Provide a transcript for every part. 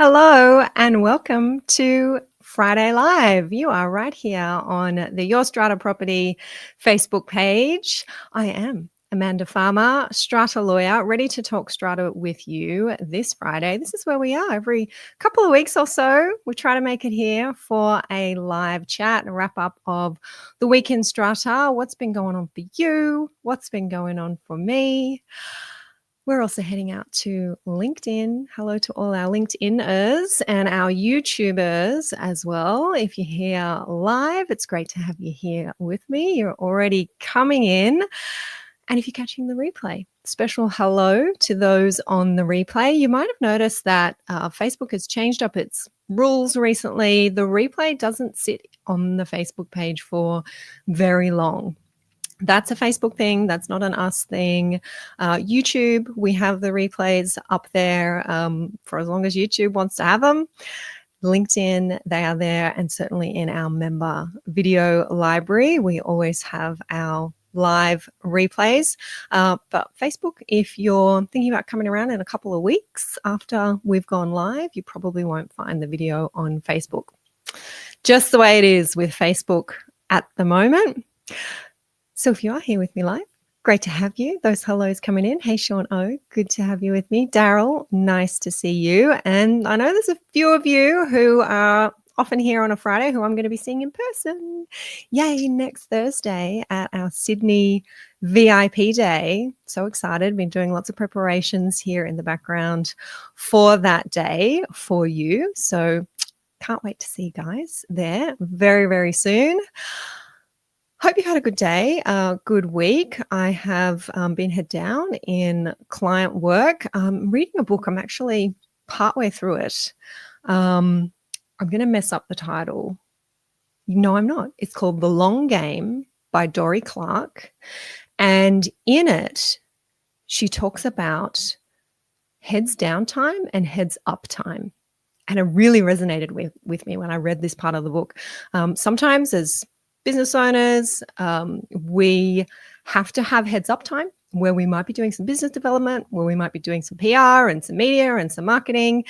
Hello and welcome to Friday Live. You are right here on the Your Strata Property Facebook page. I am Amanda Farmer, Strata lawyer, ready to talk Strata with you this Friday. This is where we are every couple of weeks or so. We try to make it here for a live chat, a wrap up of the week in Strata. What's been going on for you? What's been going on for me? We're also heading out to LinkedIn. Hello to all our LinkedIners and our YouTubers as well. If you're here live, it's great to have you here with me. You're already coming in. And if you're catching the replay, special hello to those on the replay. You might have noticed that Facebook has changed up its rules recently. The replay doesn't sit on the Facebook page for very long. That's a Facebook thing. That's not an us thing. YouTube, we have the replays up there for as long as YouTube wants to have them. LinkedIn, they are there. And certainly in our member video library, we always have our live replays. But Facebook, if you're thinking about coming around in a couple of weeks after we've gone live, you probably won't find the video on Facebook. Just the way it is with Facebook at the moment. So if you are here with me live, great to have you. Those hellos coming in. Hey, Sean O, good to have you with me. Daryl, nice to see you. And I know there's a few of you who are often here on a Friday who I'm going to be seeing in person. Yay, next Thursday at our Sydney VIP day. So excited. Been doing lots of preparations here in the background for that day for you. So can't wait to see you guys there very, very soon. Hope you had a good day, good week. I have been head down in client work. I'm reading a book. I'm actually partway through it. I'm going to mess up the title. No, I'm not. It's called The Long Game by Dory Clark. And in it, she talks about heads down time and heads up time. And it really resonated with me when I read this part of the book. Sometimes as business owners, we have to have heads up time where we might be doing some business development, where we might be doing some PR and some media and some marketing.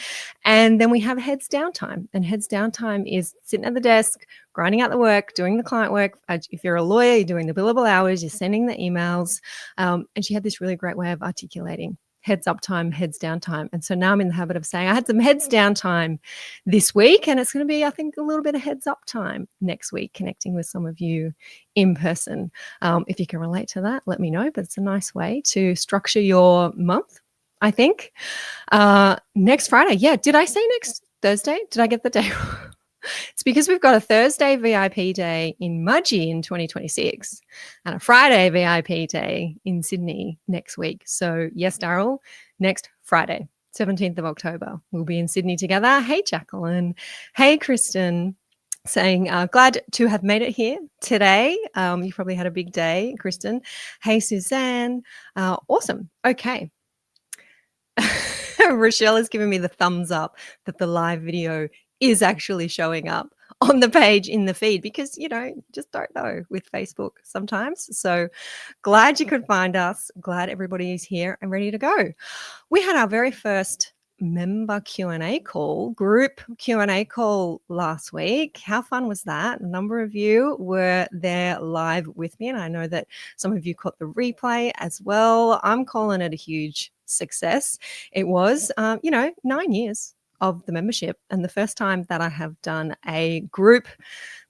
And then we have heads down time. And heads down time is sitting at the desk, grinding out the work, doing the client work. If you're a lawyer, you're doing the billable hours, you're sending the emails. And she had this really great way of articulating heads up time, heads down time. And so now I'm in the habit of saying I had some heads down time this week, and it's going to be, I think, a little bit of heads up time next week, connecting with some of you in person. If you can relate to that, let me know. But it's a nice way to structure your month, I think. Next Friday. Yeah. Did I say next Thursday? Did I get the day? It's because we've got a Thursday VIP day in Mudgee in 2026 and a Friday VIP day in Sydney next week. So yes, Daryl, next Friday, 17th of October, we'll be in Sydney together. Hey, Jacqueline. Hey, Kristen. Saying, glad to have made it here today. You probably had a big day, Kristen. Hey, Suzanne. Awesome. Okay. Rochelle has given me the thumbs up that the live video is actually showing up on the page in the feed because, just don't know with Facebook sometimes. So glad you could find us. Glad everybody is here and ready to go. We had our very first member Q&A call, group Q&A call last week. How fun was that? A number of you were there live with me, and I know that some of you caught the replay as well. I'm calling it a huge success. It was, 9 years of the membership, and the first time that I have done a group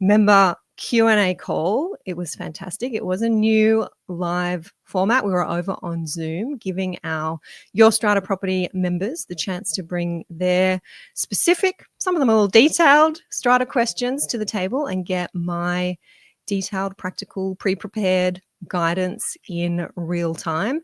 member Q&A call. It was fantastic. It was a new live format. We were over on Zoom, giving our Your Strata Property members the chance to bring their specific, some of them a little detailed Strata questions to the table and get my detailed, practical, pre-prepared guidance in real time.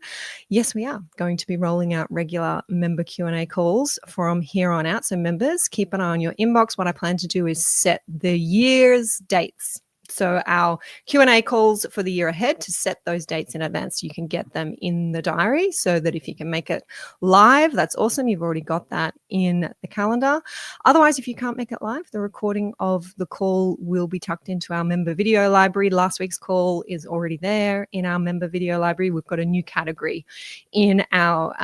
Yes, we are going to be rolling out regular member Q&A calls from here on out. So members, keep an eye on your inbox. What I plan to do is set the year's dates. So our Q&A calls for the year ahead, to set those dates in advance, you can get them in the diary, so that if you can make it live, that's awesome. You've already got that in the calendar. Otherwise, if you can't make it live, the recording of the call will be tucked into our member video library. Last week's call is already there in our member video library. We've got a new category in our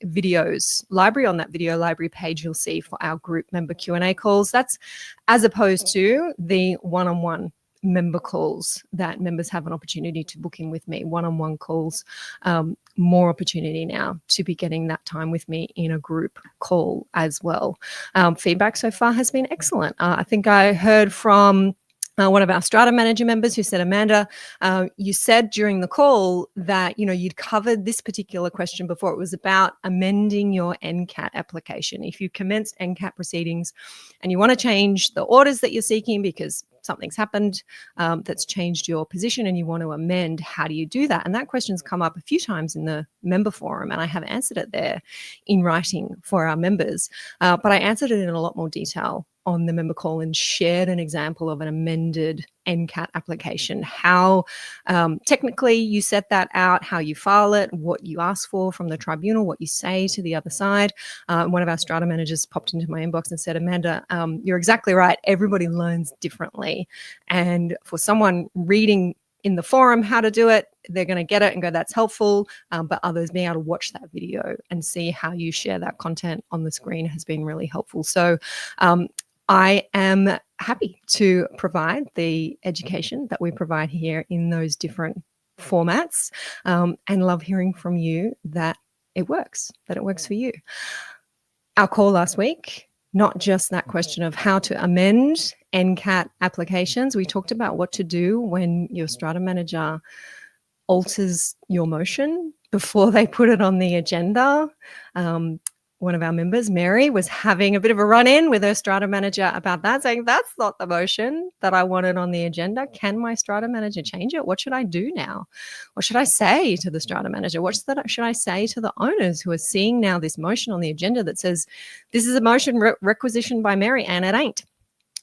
videos library. On that video library page, you'll see for our group member Q&A calls. That's as opposed to the one-on-one member calls that members have an opportunity to book in with me. One-on-one calls, more opportunity now to be getting that time with me in a group call as well. Feedback so far has been excellent. I think I heard from one of our Strata manager members who said, Amanda, you said during the call that, you'd covered this particular question before. It was about amending your NCAT application. If you commenced NCAT proceedings and you want to change the orders that you're seeking because something's happened that's changed your position and you want to amend, how do you do that? And that question's come up a few times in the member forum, and I have answered it there in writing for our members. But I answered it in a lot more detail on the member call and shared an example of an amended NCAT application, how technically you set that out, how you file it, what you ask for from the tribunal, what you say to the other side. One of our Strata managers popped into my inbox and said, Amanda, you're exactly right. Everybody learns differently. And for someone reading in the forum how to do it, they're going to get it and go, that's helpful. But others being able to watch that video and see how you share that content on the screen has been really helpful. So I am happy to provide the education that we provide here in those different formats, and love hearing from you that it works for you. Our call last week, not just that question of how to amend NCAT applications. We talked about what to do when your Strata manager alters your motion before they put it on the agenda. One of our members, Mary, was having a bit of a run-in with her Strata manager about that, saying, that's not the motion that I wanted on the agenda. Can my Strata manager change it? What should I do now? What should I say to the Strata manager? What should I say to the owners who are seeing now this motion on the agenda that says, this is a motion requisitioned by Mary, and it ain't.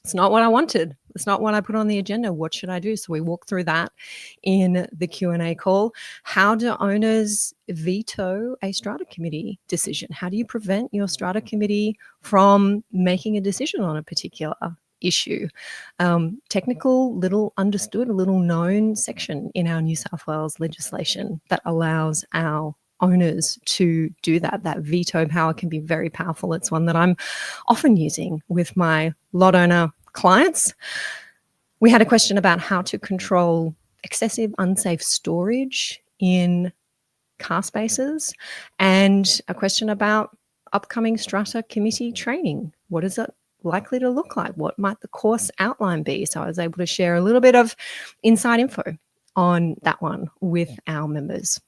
It's not what I wanted. It's not what I put on the agenda. What should I do? So we walk through that in the Q&A call. How do owners veto a Strata committee decision? How do you prevent your Strata committee from making a decision on a particular issue? Technical, little understood, a little known section in our New South Wales legislation that allows our owners to do that. That veto power can be very powerful. It's one that I'm often using with my lot owner clients. We had a question about how to control excessive unsafe storage in car spaces, and a question about upcoming Strata committee training. What is it likely to look like? What might the course outline be? So I was able to share a little bit of inside info on that one with our members.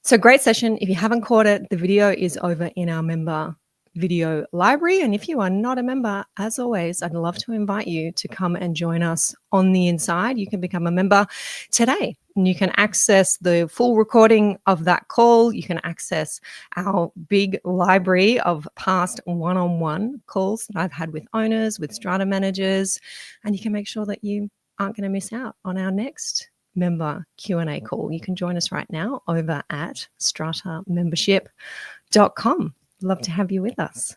So great session. If you haven't caught it, the video is over in our member video library. And if you are not a member, as always, I'd love to invite you to come and join us on the inside. You can become a member today, and you can access the full recording of that call. You can access our big library of past one-on-one calls that I've had with owners, with Strata managers, and you can make sure that you aren't going to miss out on our next member Q&A call. You can join us right now over at stratamembership.com. Love to have you with us.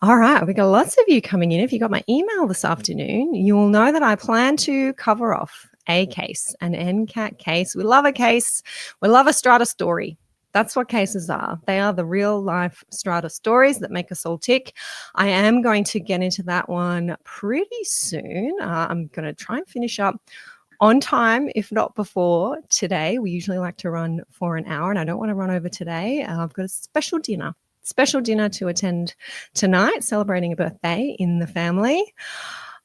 All right, we got lots of you coming in. If you got my email this afternoon, you will know that I plan to cover off a case, an NCAT case. We love a case. We love a Strata story. That's what cases are. They are the real life Strata stories that make us all tick. I am going to get into that one pretty soon. I'm going to try and finish up on time, if not before today. We usually like to run for an hour, and I don't want to run over today. I've got a special dinner to attend tonight, celebrating a birthday in the family.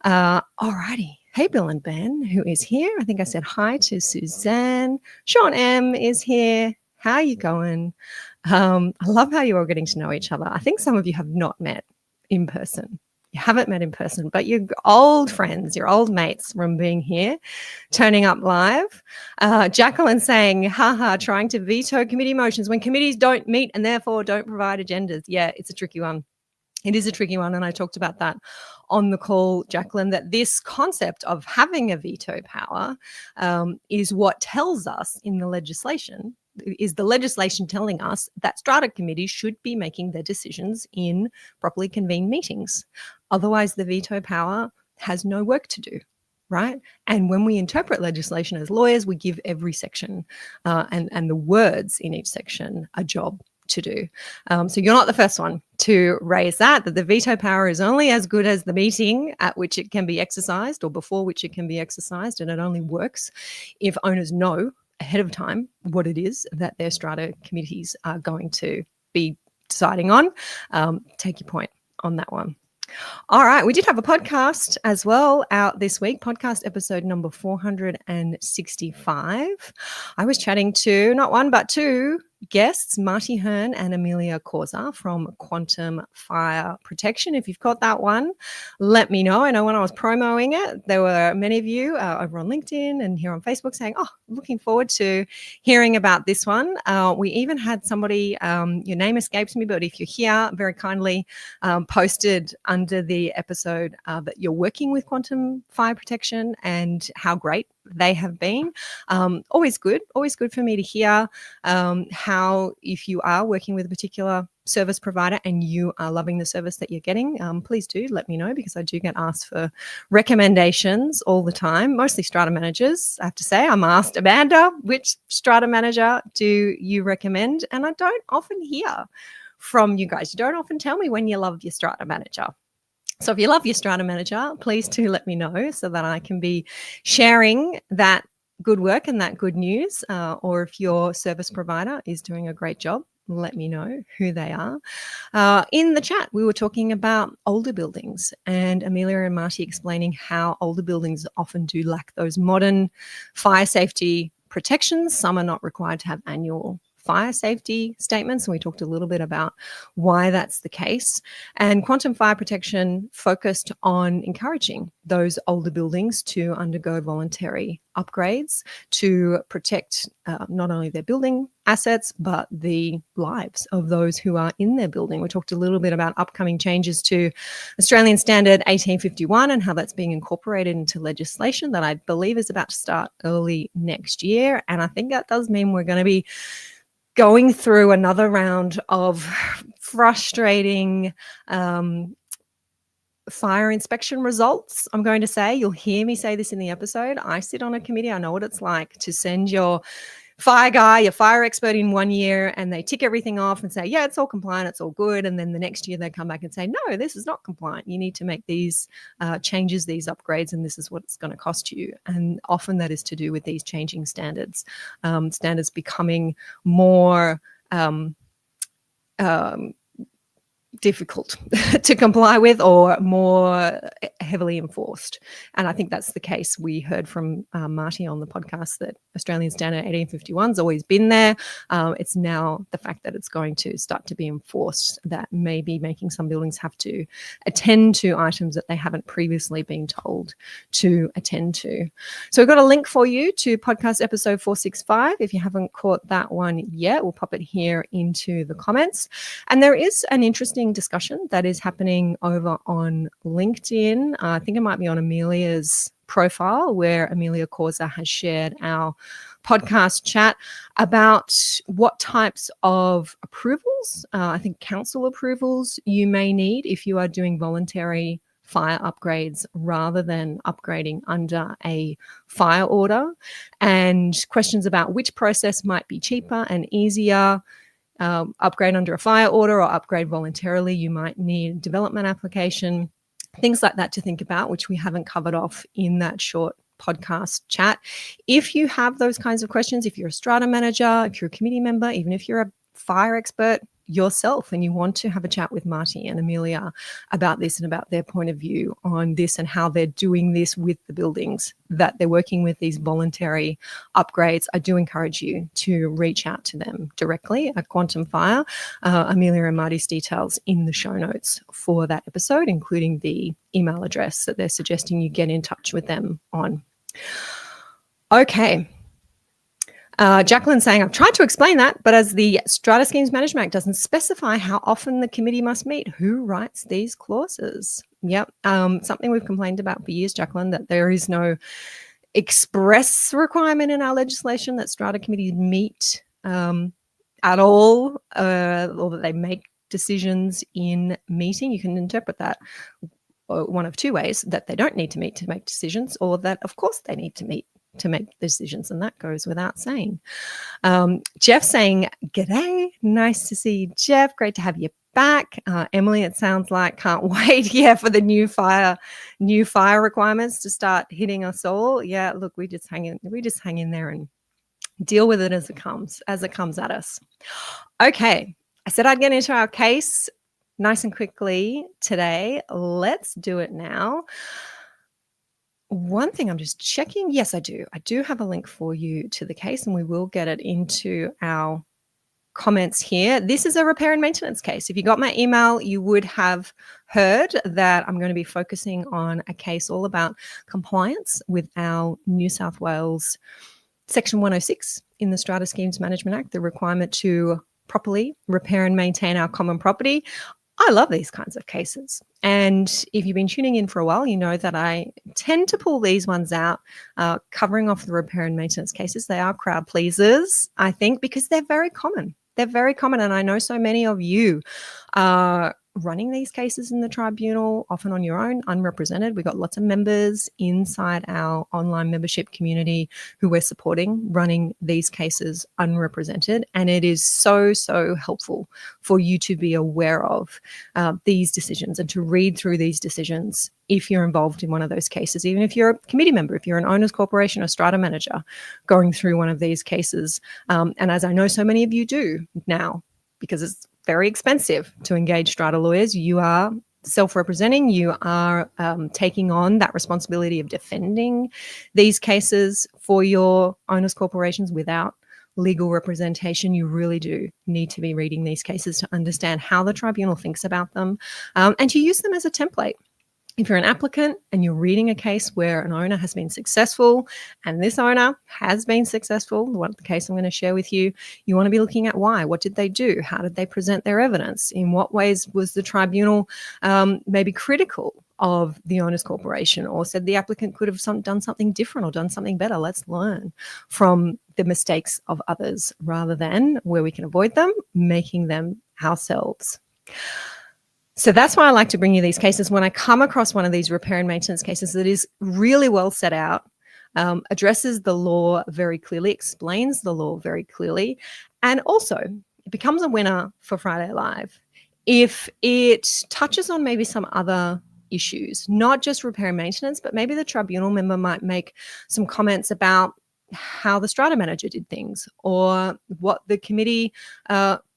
Alrighty. Hey, Bill and Ben, who is here. I think I said hi to Suzanne. Sean M is here. How are you going? I love how you're all getting to know each other. I think some of you have not met in person. You haven't met in person, but you're old friends, your old mates from being here, turning up live. Jacqueline saying, haha, trying to veto committee motions when committees don't meet and therefore don't provide agendas. Yeah, it's a tricky one. It is a tricky one, and I talked about that on the call, Jacqueline, that this concept of having a veto power is what tells us in the legislation, is the legislation telling us that strata committees should be making their decisions in properly convened meetings. Otherwise, the veto power has no work to do. Right. And when we interpret legislation as lawyers, we give every section and the words in each section a job to do. So you're not the first one to raise that the veto power is only as good as the meeting at which it can be exercised or before which it can be exercised. And it only works if owners know ahead of time what it is that their strata committees are going to be deciding on. Take your point on that one. All right. We did have a podcast as well out this week, podcast episode number 465. I was chatting to not one, but two guests, Marty Hearn and Amelia Causa from Quantum Fire Protection. If you've got that one, let me know. I know when I was promoting it, there were many of you over on LinkedIn and here on Facebook saying, oh, looking forward to hearing about this one. We even had somebody, your name escapes me, but if you're here, very kindly posted under the episode that you're working with Quantum Fire Protection and how great they have been. Always good for me to hear how, if you are working with a particular service provider and you are loving the service that you're getting, please do let me know, because I do get asked for recommendations all the time, mostly strata managers. I have to say, I'm asked, Amanda, which strata manager do you recommend? And I don't often hear from you guys. You don't often tell me when you love your strata manager. So if you love your strata manager, please do let me know so that I can be sharing that good work and that good news. Or if your service provider is doing a great job, let me know who they are. In the chat, we were talking about older buildings, and Amelia and Marty explaining how older buildings often do lack those modern fire safety protections. Some are not required to have annual fire safety statements, and we talked a little bit about why that's the case. And Quantum Fire Protection focused on encouraging those older buildings to undergo voluntary upgrades to protect not only their building assets, but the lives of those who are in their building. We talked a little bit about upcoming changes to Australian Standard 1851 and how that's being incorporated into legislation that I believe is about to start early next year. And I think that does mean we're going to be going through another round of frustrating fire inspection results. I'm going to say, you'll hear me say this in the episode. I sit on a committee. I know what it's like to send your fire guy, your fire expert in 1 year, and they tick everything off and say, yeah, it's all compliant, it's all good. And then the next year they come back and say, no, this is not compliant. You need to make these changes, these upgrades, and this is what it's going to cost you. And often that is to do with these changing standards, standards becoming more difficult to comply with or more heavily enforced. And I think that's the case. We heard from Marty on the podcast that Australian Standard 1851 has always been there. It's now the fact that it's going to start to be enforced that may be making some buildings have to attend to items that they haven't previously been told to attend to. So we've got a link for you to podcast episode 465. If you haven't caught that one yet, we'll pop it here into the comments. And there is an interesting discussion that is happening over on LinkedIn. I think it might be on Amelia's profile, where Amelia Causa has shared our podcast chat about what types of approvals, I think council approvals, you may need if you are doing voluntary fire upgrades rather than upgrading under a fire order, and questions about which process might be cheaper and easier. Upgrade under a fire order or upgrade voluntarily. You might need a development application, things like that to think about, which we haven't covered off in that short podcast chat. If you have those kinds of questions, if you're a strata manager, if you're a committee member, even if you're a fire expert yourself and you want to have a chat with Marty and Amelia about this and about their point of view on this and how they're doing this with the buildings that they're working with, these voluntary upgrades, I do encourage you to reach out to them directly at Quantum Fire. Amelia and Marty's details in the show notes for that episode, including the email address that they're suggesting you get in touch with them on. Okay. Jacqueline saying, I've tried to explain that, but as the Strata Schemes Management Act doesn't specify how often the committee must meet, who writes these clauses? Yep. Something we've complained about for years, Jacqueline, that there is no express requirement in our legislation that strata committees meet at all, or that they make decisions in meeting. You can interpret that one of two ways: that they don't need to meet to make decisions, or that of course they need to meet to make decisions, and that goes without saying. Jeff saying, g'day, nice to see you, Jeff, great to have you back. Emily, it sounds like can't wait, for the new fire requirements to start hitting us all. Yeah, look, we just hang in there and deal with it as it comes at us. Okay, I said I'd get into our case nice and quickly today. Let's do it now. One thing I'm just checking. Yes, I do. I do have a link for you to the case, and we will get it into our comments here. This is a repair and maintenance case. If you got my email, you would have heard that I'm going to be focusing on a case all about compliance with our New South Wales Section 106 in the Strata Schemes Management Act, the requirement to properly repair and maintain our common property. I love these kinds of cases. And if you've been tuning in for a while, you know that I tend to pull these ones out, covering off the repair and maintenance cases. They are crowd pleasers, I think, because they're very common. They're very common. And I know so many of you are running these cases in the tribunal, often on your own, unrepresented. We've got lots of members inside our online membership community who we're supporting running these cases unrepresented. And it is so, so helpful for you to be aware of these decisions and to read through these decisions if you're involved in one of those cases, even if you're a committee member, if you're an owners corporation or strata manager going through one of these cases. And as I know so many of you do now, because it's very expensive to engage strata lawyers, you are self-representing, you are taking on that responsibility of defending these cases for your owners corporations without legal representation. You really do need to be reading these cases to understand how the tribunal thinks about them, and to use them as a template. If you're an applicant and you're reading a case where an owner has been successful, and this owner has been successful, the case I'm going to share with you, you want to be looking at why. What did they do? How did they present their evidence? In what ways was the tribunal maybe critical of the owners corporation, or said the applicant could have done something different or done something better? Let's learn from the mistakes of others rather than, where we can avoid them, making them ourselves. So that's why I like to bring you these cases. When I come across one of these repair and maintenance cases that is really well set out, addresses the law very clearly, explains the law very clearly, and also it becomes a winner for Friday Live if it touches on maybe some other issues, not just repair and maintenance, but maybe the tribunal member might make some comments about how the strata manager did things, or what the committee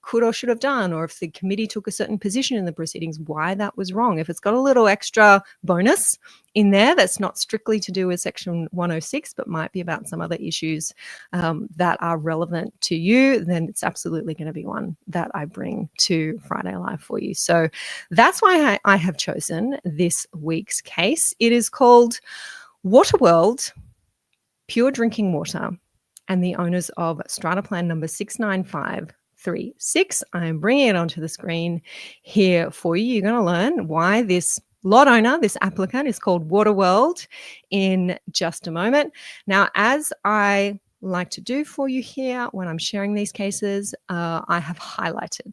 could or should have done, or if the committee took a certain position in the proceedings, why that was wrong. If it's got a little extra bonus in there that's not strictly to do with Section 106, but might be about some other issues that are relevant to you, then it's absolutely going to be one that I bring to Friday Live for you. So that's why I have chosen this week's case. It is called Waterworld, Pure Drinking Water, and the owners of Strata Plan number 69536. I'm bringing it onto the screen here for you. You're going to learn why this lot owner, this applicant, is called Waterworld in just a moment. Now, as I like to do for you here when I'm sharing these cases, I have highlighted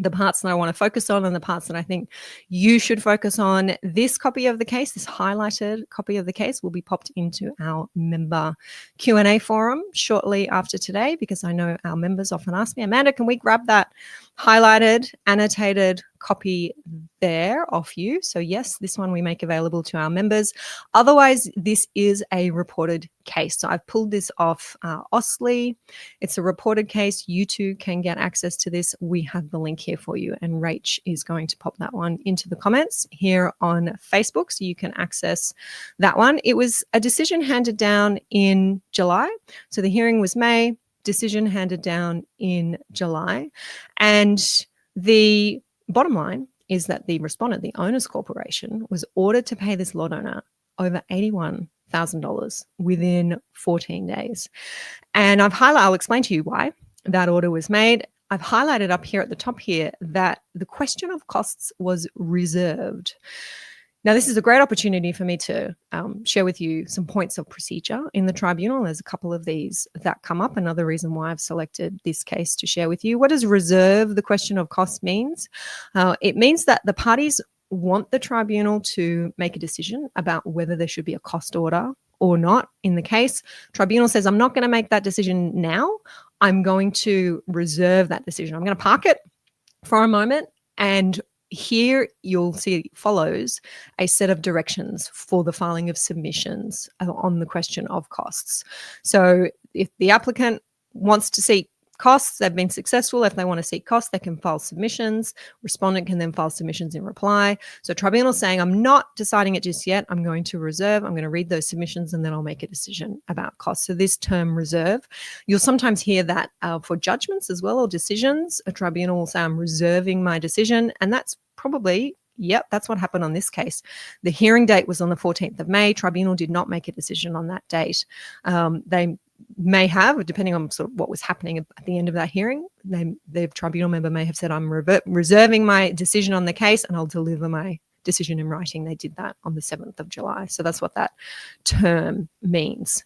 the parts that I want to focus on and the parts that I think you should focus on. This copy of the case, this highlighted copy of the case, will be popped into our member Q&A forum shortly after today, because I know our members often ask me, Amanda, can we grab that highlighted, annotated copy there off you? So yes, this one we make available to our members. Otherwise, this is a reported case. So I've pulled this off Ostley. It's a reported case. You too can get access to this. We have the link here for you, and Rach is going to pop that one into the comments here on Facebook, so you can access that one. It was a decision handed down in July. So the hearing was May, decision handed down in July. And the bottom line is that the respondent, the owners corporation, was ordered to pay this lot owner over $81 $100,000 within 14 days. And I'll explain to you why that order was made. I've highlighted up here at the top here that the question of costs was reserved. Now, this is a great opportunity for me to share with you some points of procedure in the tribunal. There's a couple of these that come up. Another reason why I've selected this case to share with you. What does reserve the question of costs means? It means that the parties want the tribunal to make a decision about whether there should be a cost order or not in the case. Tribunal says, I'm not going to make that decision now. I'm going to reserve that decision. I'm going to park it for a moment, and here you'll see follows a set of directions for the filing of submissions on the question of costs. So if the applicant wants to seek costs, they've been successful. If they want to seek costs, they can file submissions. Respondent can then file submissions in reply. So tribunal saying, I'm not deciding it just yet. I'm going to reserve. I'm going to read those submissions and then I'll make a decision about costs. So this term reserve, you'll sometimes hear that for judgments as well or decisions. A tribunal will say, I'm reserving my decision. And that's probably, yep, that's what happened on this case. The hearing date was on the 14th of May. Tribunal did not make a decision on that date. They may have, depending on sort of what was happening at the end of that hearing, the tribunal member may have said, I'm reserving my decision on the case and I'll deliver my decision in writing. They did that on the 7th of July. So that's what that term means.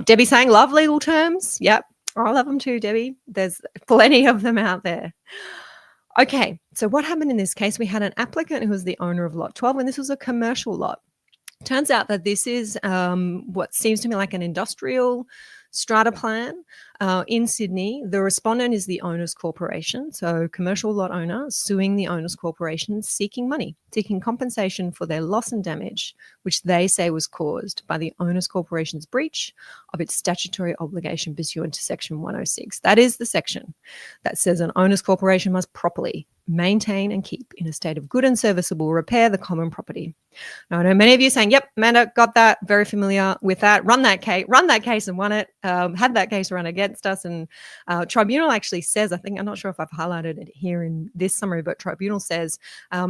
Debbie saying, love legal terms. Yep, I love them too, Debbie. There's plenty of them out there. Okay, so what happened in this case? We had an applicant who was the owner of lot 12, and this was a commercial lot. Turns out that this is what seems to me like an industrial strata plan in Sydney. The respondent is the owner's corporation, so commercial lot owner suing the owner's corporation, seeking money, seeking compensation for their loss and damage, which they say was caused by the owner's corporation's breach of its statutory obligation pursuant to Section 106. That is the section that says an owner's corporation must properly maintain and keep in a state of good and serviceable repair the common property. Now, I know many of you saying, yep, Amanda, got that, very familiar with that, run that case and won it, had that case run against us. And tribunal actually says, I think, I'm not sure if I've highlighted it here in this summary, but tribunal says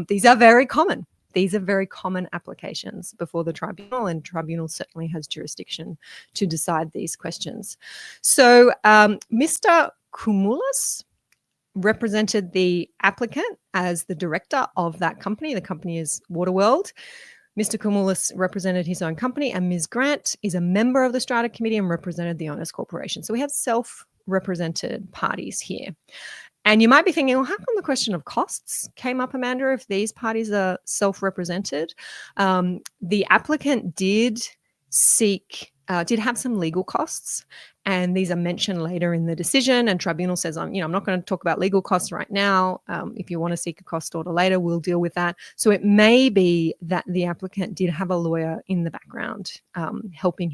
these are very common. These are very common applications before the tribunal, and tribunal certainly has jurisdiction to decide these questions. So Mr. Koumoulis represented the applicant as the director of that company. The company is Waterworld. Mr. Koumoulis represented his own company, and Ms. Grant is a member of the Strata Committee and represented the owner's corporation. So we have self-represented parties here. And you might be thinking, well, how come the question of costs came up, Amanda, if these parties are self-represented? The applicant did have some legal costs, and these are mentioned later in the decision, and tribunal says, I'm not going to talk about legal costs right now. If you want to seek a cost order later, we'll deal with that. So it may be that the applicant did have a lawyer in the background helping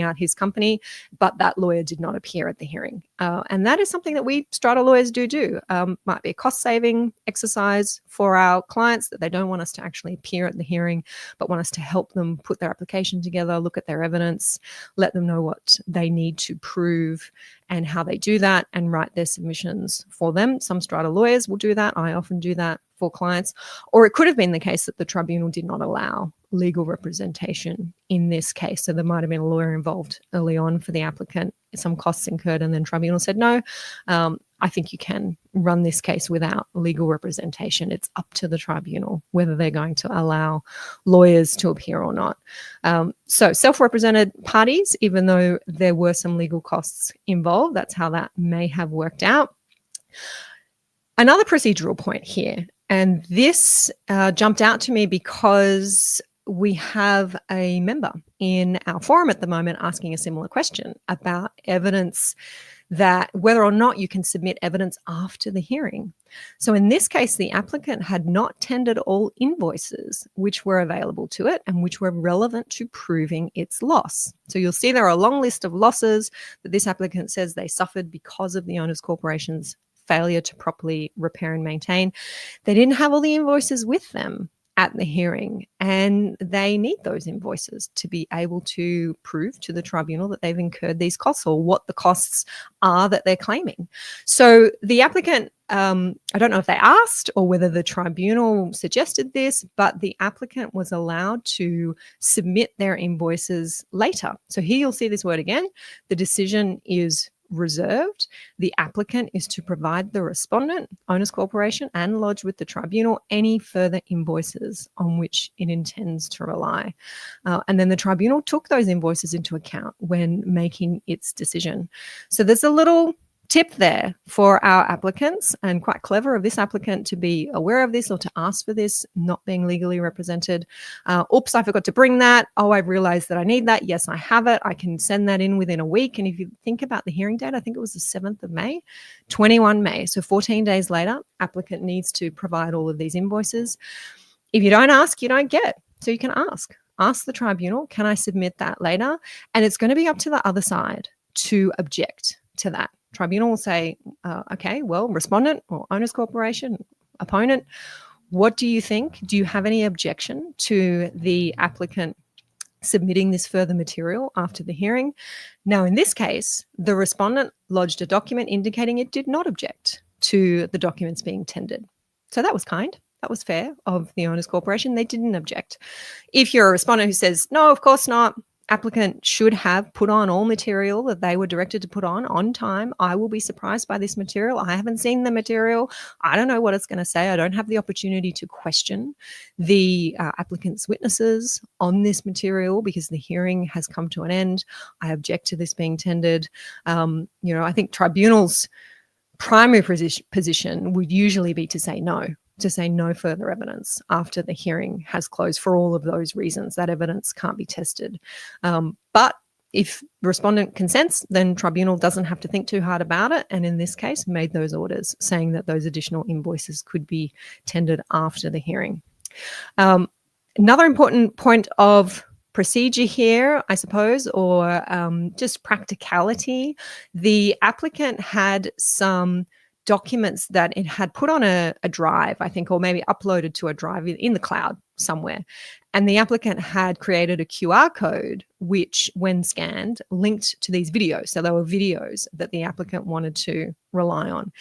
out his company, but that lawyer did not appear at the hearing. And that is something that we Strata lawyers do. Might be a cost-saving exercise for our clients that they don't want us to actually appear at the hearing, but want us to help them put their application together, look at their evidence, let them know what they need to prove and how they do that, and write their submissions for them. Some Strata lawyers will do that. I often do that for clients. Or it could have been the case that the tribunal did not allow legal representation in this case. So there might have been a lawyer involved early on for the applicant, some costs incurred, and then tribunal said, no, I think you can run this case without legal representation. It's up to the tribunal whether they're going to allow lawyers to appear or not. So self-represented parties, even though there were some legal costs involved, that's how that may have worked out. Another procedural point here, and this jumped out to me because we have a member in our forum at the moment asking a similar question about evidence, that whether or not you can submit evidence after the hearing. So in this case, the applicant had not tendered all invoices which were available to it and which were relevant to proving its loss. So you'll see there are a long list of losses that this applicant says they suffered because of the owner's corporation's failure to properly repair and maintain. They didn't have all the invoices with them. at the hearing, and they need those invoices to be able to prove to the tribunal that they've incurred these costs or what the costs are that they're claiming. So the applicant, I don't know if they asked or whether the tribunal suggested this, but the applicant was allowed to submit their invoices later. So here you'll see this word again. The decision is reserved. The applicant is to provide the respondent, owners corporation, and lodge with the tribunal any further invoices on which it intends to rely. And then the tribunal took those invoices into account when making its decision. So there's a little tip there for our applicants, and quite clever of this applicant to be aware of this or to ask for this, not being legally represented. Oops, I forgot to bring that. Oh, I realized that I need that. Yes, I have it. I can send that in within a week. And if you think about the hearing date, I think it was the 7th of May, 21 May. So 14 days later, applicant needs to provide all of these invoices. If you don't ask, you don't get. So you can ask. Ask the tribunal, can I submit that later? And it's going to be up to the other side to object to that. Tribunal will say, okay, well, respondent or owners corporation, opponent, what do you think? Do you have any objection to the applicant submitting this further material after the hearing? Now, in this case, the respondent lodged a document indicating it did not object to the documents being tendered. So that was kind. That was fair of the owners corporation. They didn't object. If you're a respondent who says, no, of course not, applicant should have put on all material that they were directed to put on time. I will be surprised by this material. I haven't seen the material. I don't know what it's going to say. I don't have the opportunity to question the applicant's witnesses on this material because the hearing has come to an end. I object to this being tendered. I think tribunals' primary position would usually be to say no further evidence after the hearing has closed for all of those reasons. That evidence can't be tested. But if the respondent consents, then tribunal doesn't have to think too hard about it. And in this case, made those orders saying that those additional invoices could be tendered after the hearing. Another important point of procedure here, I suppose, or just practicality, the applicant had some documents that it had put on a drive, I think, or maybe uploaded to a drive in the cloud somewhere. And the applicant had created a QR code, which when scanned, linked to these videos. So there were videos that the applicant wanted to rely on.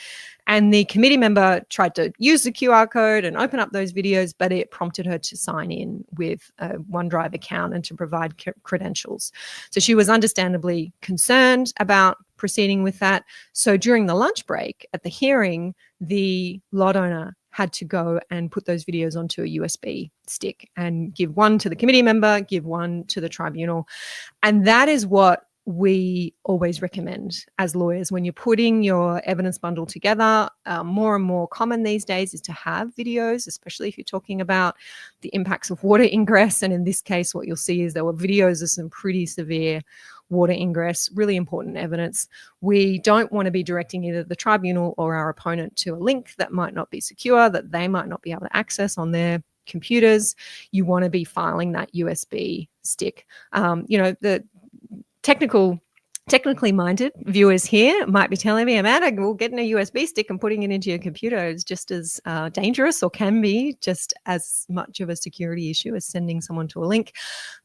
And the committee member tried to use the QR code and open up those videos, but it prompted her to sign in with a OneDrive account and to provide credentials. So she was understandably concerned about proceeding with that. So during the lunch break at the hearing, the lot owner had to go and put those videos onto a USB stick and give one to the committee member, give one to the tribunal. And that is what we always recommend as lawyers when you're putting your evidence bundle together. More and more common these days is to have videos, especially if you're talking about the impacts of water ingress. And in this case, what you'll see is there were videos of some pretty severe water ingress, really important evidence. We don't want to be directing either the tribunal or our opponent to a link that might not be secure, that they might not be able to access on their computers. You want to be filing that USB stick. The technically minded viewers here might be telling me, Amanda, well, getting a USB stick and putting it into your computer is just as dangerous, or can be just as much of a security issue as sending someone to a link.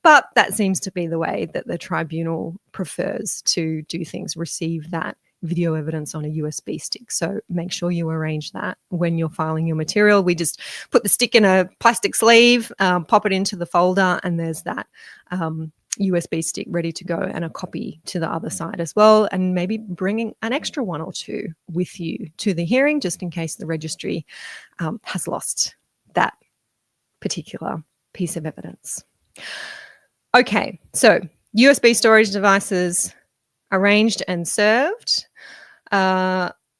But that seems to be the way that the tribunal prefers to do things, receive that video evidence on a USB stick. So make sure you arrange that when you're filing your material. We just put the stick in a plastic sleeve, pop it into the folder, and there's that USB stick ready to go, and a copy to the other side as well, and maybe bringing an extra one or two with you to the hearing just in case the registry has lost that particular piece of evidence. Okay, so USB storage devices arranged and served.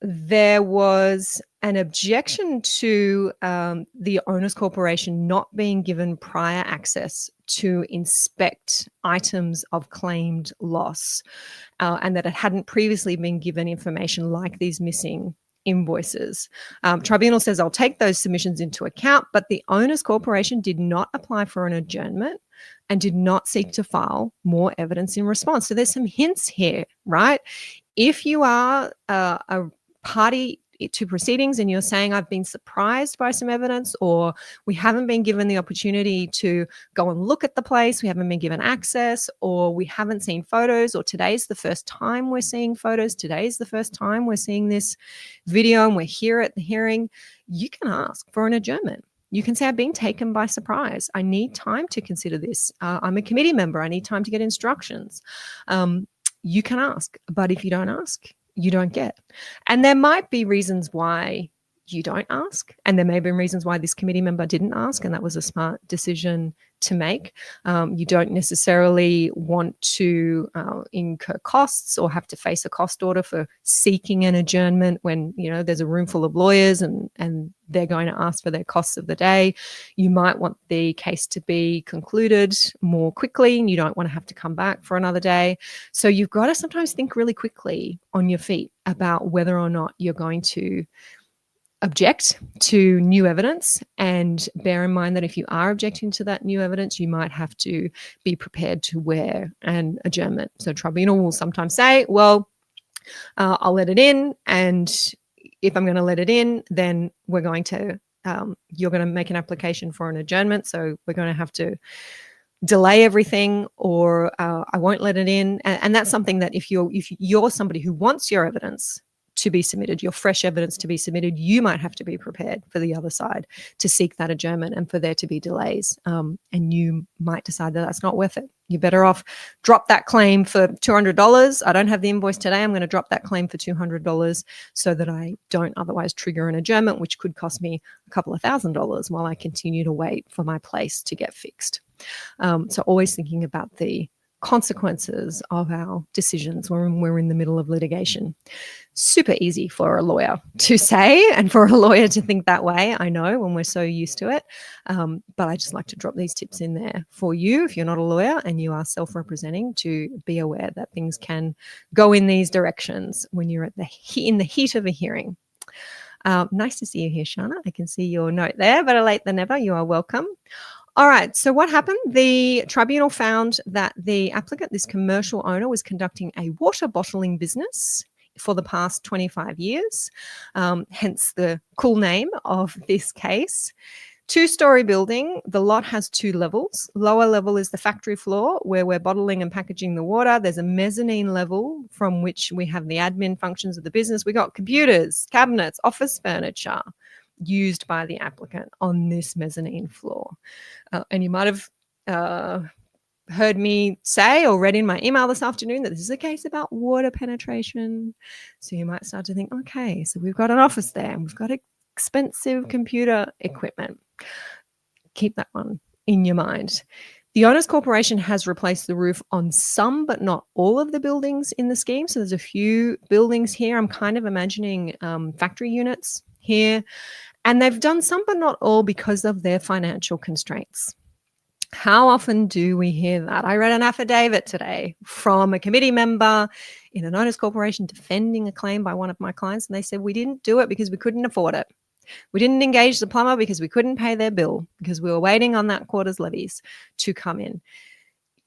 There was an objection to the owners corporation not being given prior access to inspect items of claimed loss, and that it hadn't previously been given information like these missing invoices. Tribunal says, I'll take those submissions into account, but the owners corporation did not apply for an adjournment and did not seek to file more evidence in response. So there's some hints here, right? If you are a party to proceedings and you're saying, I've been surprised by some evidence, or we haven't been given the opportunity to go and look at the place, we haven't been given access, or we haven't seen photos, or today's the first time we're seeing photos, today's the first time we're seeing this video and we're here at the hearing, you can ask for an adjournment. You can say, I've been taken by surprise. I need time to consider this. I'm a committee member. I need time to get instructions. You can ask, but if you don't ask, you don't get. And there might be reasons why you don't ask, and there may have been reasons why this committee member didn't ask, and that was a smart decision to make. You don't necessarily want to incur costs or have to face a cost order for seeking an adjournment when there's a room full of lawyers and they're going to ask for their costs of the day. You might want the case to be concluded more quickly, and you don't want to have to come back for another day. So you've got to sometimes think really quickly on your feet about whether or not you're going to object to new evidence, and bear in mind that if you are objecting to that new evidence, you might have to be prepared to wear an adjournment. So tribunal will sometimes say, well, I'll let it in, and if I'm going to let it in, then we're going to you're going to make an application for an adjournment, so we're going to have to delay everything, or I won't let it in. And that's something that if you're somebody who wants your evidence to be submitted, your fresh evidence to be submitted, you might have to be prepared for the other side to seek that adjournment and for there to be delays. And you might decide that that's not worth it. You're better off drop that claim for $200. I don't have the invoice today. I'm going to drop that claim for $200 so that I don't otherwise trigger an adjournment, which could cost me a couple of $1,000s while I continue to wait for my place to get fixed. So always thinking about the consequences of our decisions when we're in the middle of litigation. Super easy for a lawyer to say and for a lawyer to think that way, I know, when we're so used to it. But I just like to drop these tips in there for you if you're not a lawyer and you are self-representing, to be aware that things can go in these directions when you're in the heat of a hearing. Nice to see you here, Shana. I can see your note there. Better late than never. You are welcome. All right. So what happened? The tribunal found that the applicant, this commercial owner, was conducting a water bottling business for the past 25 years, hence the cool name of this case. Two-story building. The lot has two levels. Lower level is the factory floor where we're bottling and packaging the water. There's a mezzanine level from which we have the admin functions of the business. We got computers, cabinets, office furniture used by the applicant on this mezzanine floor. And you might have heard me say or read in my email this afternoon that this is a case about water penetration. So you might start to think, okay, so we've got an office there and we've got expensive computer equipment. Keep that one in your mind. The Owners Corporation has replaced the roof on some, but not all of the buildings in the scheme. So there's a few buildings here. I'm kind of imagining factory units here. And they've done some, but not all, because of their financial constraints. How often do we hear that? I read an affidavit today from a committee member in an owners corporation defending a claim by one of my clients. And they said, we didn't do it because we couldn't afford it. We didn't engage the plumber because we couldn't pay their bill, because we were waiting on that quarter's levies to come in.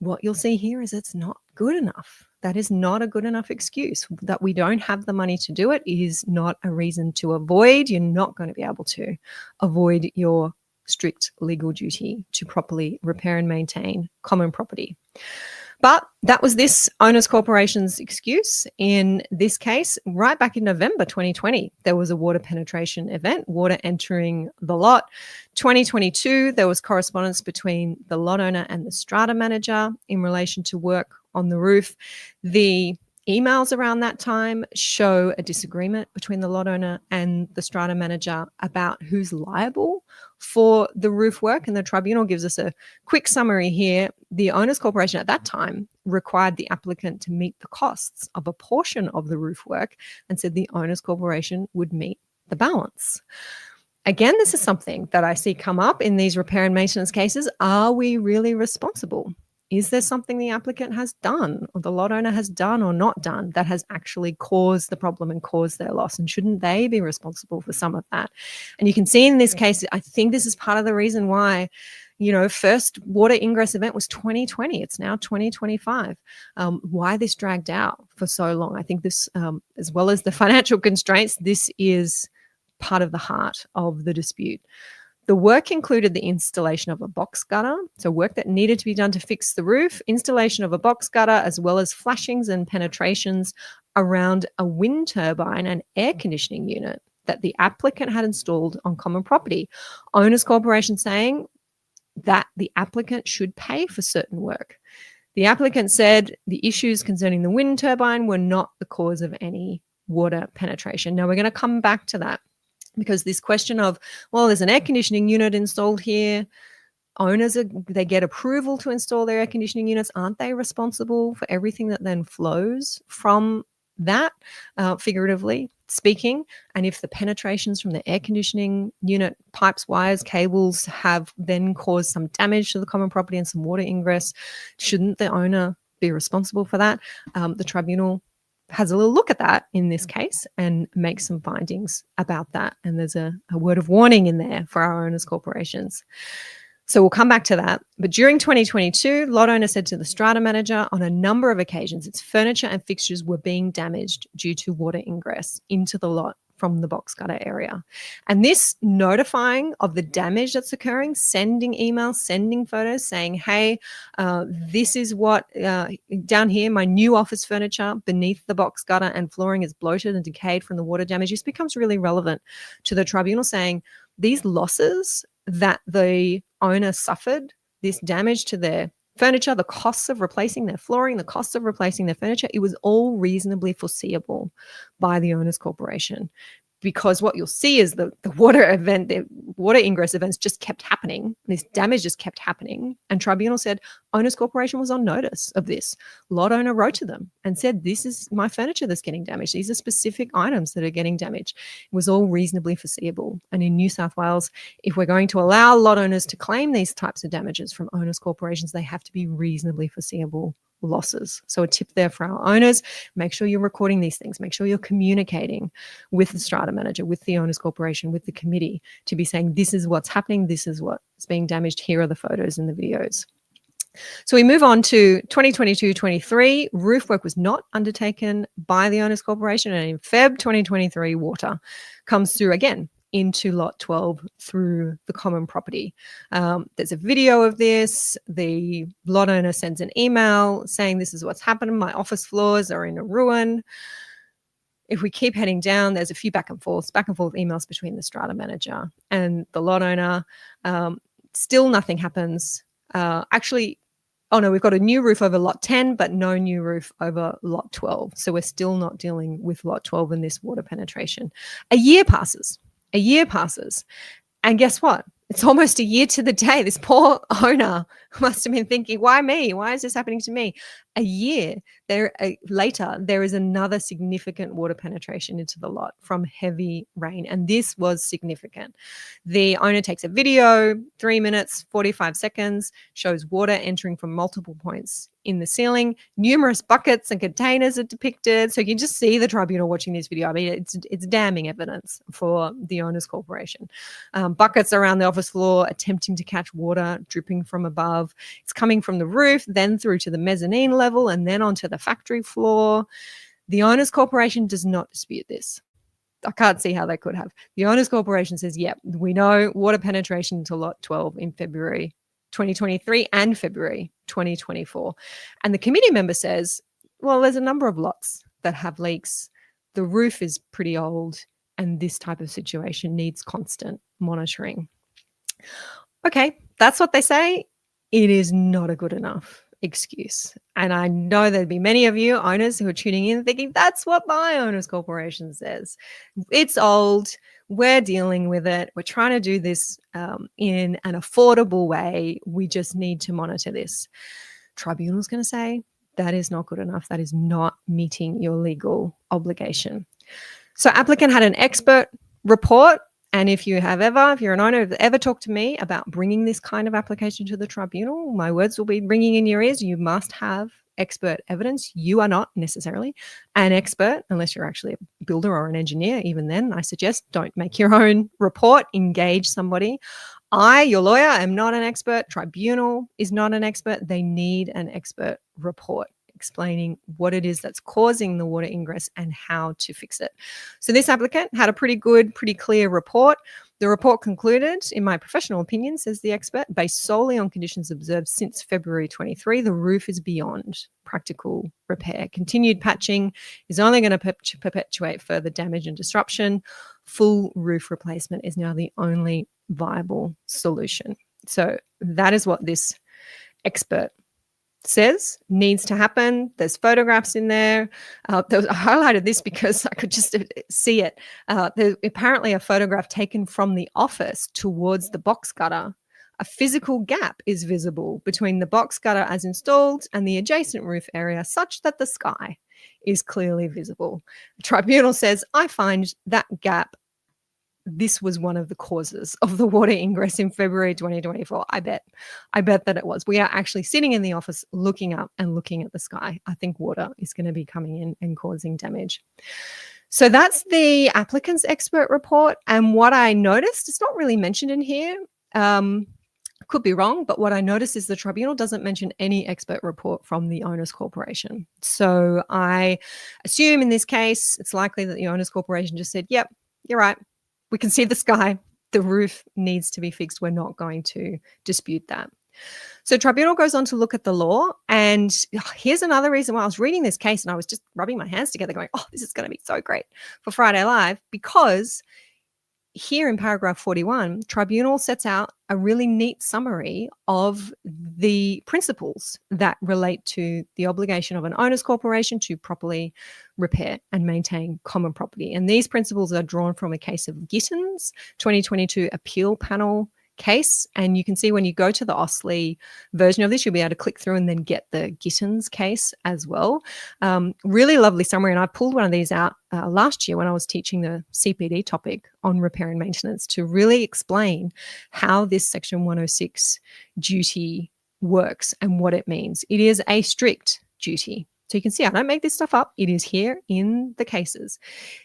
What you'll see here is it's not good enough. That is not a good enough excuse. That we don't have the money to do it is not a reason to avoid. You're not going to be able to avoid your strict legal duty to properly repair and maintain common property. But that was this owners corporation's excuse. In this case, right back in November 2020, there was a water penetration event, water entering the lot. 2022, there was correspondence between the lot owner and the strata manager in relation to work on the roof. The emails around that time show a disagreement between the lot owner and the strata manager about who's liable for the roof work. And the tribunal gives us a quick summary here. The owners corporation at that time required the applicant to meet the costs of a portion of the roof work and said the owners corporation would meet the balance. Again, this is something that I see come up in these repair and maintenance cases. Are we really responsible? Is there something the applicant has done or the lot owner has done or not done that has actually caused the problem and caused their loss? And shouldn't they be responsible for some of that? And you can see in this case, I think this is part of the reason why, first water ingress event was 2020. It's now 2025. Why this dragged out for so long? I think this, as well as the financial constraints, this is part of the heart of the dispute. The work included the installation of a box gutter, so work that needed to be done to fix the roof, installation of a box gutter, as well as flashings and penetrations around a wind turbine and air conditioning unit that the applicant had installed on common property. Owners Corporation saying that the applicant should pay for certain work. The applicant said the issues concerning the wind turbine were not the cause of any water penetration. Now, we're going to come back to that, because this question of, well, there's an air conditioning unit installed here. Owners, they get approval to install their air conditioning units. Aren't they responsible for everything that then flows from that, figuratively speaking? And if the penetrations from the air conditioning unit pipes, wires, cables have then caused some damage to the common property and some water ingress, shouldn't the owner be responsible for that? The tribunal has a little look at that in this case and makes some findings about that. And there's a word of warning in there for our owners corporations. So we'll come back to that. But during 2022, lot owner said to the strata manager on a number of occasions its furniture and fixtures were being damaged due to water ingress into the lot from the box gutter area. And this notifying of the damage that's occurring, sending emails, sending photos saying, hey, this is what, down here, my new office furniture beneath the box gutter and flooring is bloated and decayed from the water damage. This becomes really relevant to the tribunal, saying these losses that the owner suffered, this damage to their furniture, the costs of replacing their flooring, the costs of replacing their furniture, it was all reasonably foreseeable by the owners corporation. Because what you'll see is the water ingress events just kept happening. This damage just kept happening. And tribunal said owners corporation was on notice of this. Lot owner wrote to them and said, this is my furniture that's getting damaged. These are specific items that are getting damaged. It was all reasonably foreseeable. And in New South Wales, if we're going to allow lot owners to claim these types of damages from owners corporations, they have to be reasonably foreseeable losses. So a tip there for our owners: make sure you're recording these things, make sure you're communicating with the strata manager, with the owners corporation, with the committee, to be saying this is what's happening, this is what's being damaged, here are the photos and the videos. So we move on to 2022-23. Roof work was not undertaken by the owners corporation, and in Feb 2023, water comes through again into lot 12 through the common property. There's a video of this. The lot owner sends an email saying this is what's happening. My office floors are in a ruin. If we keep heading down, there's a few back and forth emails between the strata manager and the lot owner. Still nothing happens. We've got a new roof over lot 10, but no new roof over lot 12. So we're still not dealing with lot 12 and this water penetration. A year passes. And guess what? It's almost a year to the day. This poor owner must have been thinking, why me? Why is this happening to me? A year later, there is another significant water penetration into the lot from heavy rain. And this was significant. The owner takes a video, 3 minutes, 45 seconds, shows water entering from multiple points in the ceiling. Numerous buckets and containers are depicted. So you can just see the tribunal watching this video. I mean, it's damning evidence for the owners corporation. Buckets around the office floor attempting to catch water dripping from above. It's coming from the roof, then through to the mezzanine level, and then onto the factory floor. The owners corporation does not dispute this. I can't see how they could have. The owners corporation says, yep, we know water penetration into lot 12 in February 2023 and February 2024. And the committee member says, well, there's a number of lots that have leaks. The roof is pretty old, and this type of situation needs constant monitoring. Okay, that's what they say. It is not a good enough excuse. And I know there'd be many of you owners who are tuning in thinking, that's what my owners corporation says. It's old. We're dealing with it. We're trying to do this in an affordable way. We just need to monitor this. Tribunal's going to say that is not good enough. That is not meeting your legal obligation. So applicant had an expert report. And if you're an owner who've ever talked to me about bringing this kind of application to the tribunal, my words will be ringing in your ears. You must have expert evidence. You are not necessarily an expert unless you're actually a builder or an engineer. Even then, I suggest don't make your own report. Engage somebody. I, your lawyer, am not an expert. Tribunal is not an expert. They need an expert report explaining what it is that's causing the water ingress and how to fix it. So this applicant had a pretty good, pretty clear report. The report concluded, in my professional opinion, says the expert, based solely on conditions observed since February 23, the roof is beyond practical repair. Continued patching is only going to perpetuate further damage and disruption. Full roof replacement is now the only viable solution. So that is what this expert says needs to happen. There's photographs in there. I highlighted this because I could just see it. There's apparently a photograph taken from the office towards the box gutter. A physical gap is visible between the box gutter as installed and the adjacent roof area, such that the sky is clearly visible. The tribunal says, I find that gap, this was one of the causes of the water ingress in February 2024. I bet that it was. We are actually sitting in the office looking up and looking at the sky. I think water is going to be coming in and causing damage. So that's the applicant's expert report. And what I noticed, it's not really mentioned in here. Could be wrong, but what I noticed is the tribunal doesn't mention any expert report from the owners corporation. So I assume in this case, it's likely that the owners corporation just said, yep, you're right. We can see the sky. The roof needs to be fixed. We're not going to dispute that. So tribunal goes on to look at the law. And here's another reason why I was reading this case and I was just rubbing my hands together going, oh, this is going to be so great for Friday Live, because here in paragraph 41, tribunal sets out a really neat summary of the principles that relate to the obligation of an owners corporation to properly repair and maintain common property. And these principles are drawn from a case of Gittins, 2022 appeal panel case. And you can see when you go to the Osley version of this, you'll be able to click through and then get the Gittins case as well. Really lovely summary. And I pulled one of these out last year when I was teaching the CPD topic on repair and maintenance to really explain how this Section 106 duty works and what it means. It is a strict duty. So you can see I don't make this stuff up. It is here in the cases.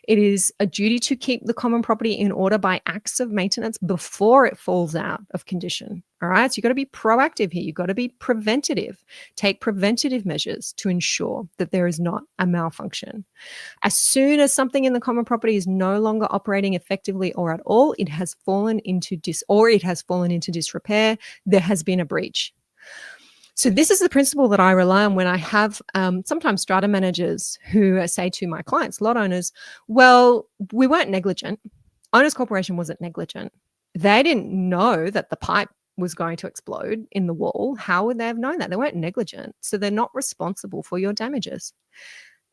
It is a duty to keep the common property in order by acts of maintenance before it falls out of condition. All right. So you've got to be proactive here. You've got to be preventative. Take preventative measures to ensure that there is not a malfunction. As soon as something in the common property is no longer operating effectively or at all, it has fallen into disrepair, there has been a breach. So this is the principle that I rely on when I have sometimes strata managers who say to my clients, lot owners, well, we weren't negligent. Owners Corporation wasn't negligent. They didn't know that the pipe was going to explode in the wall. How would they have known that? They weren't negligent. So they're not responsible for your damages.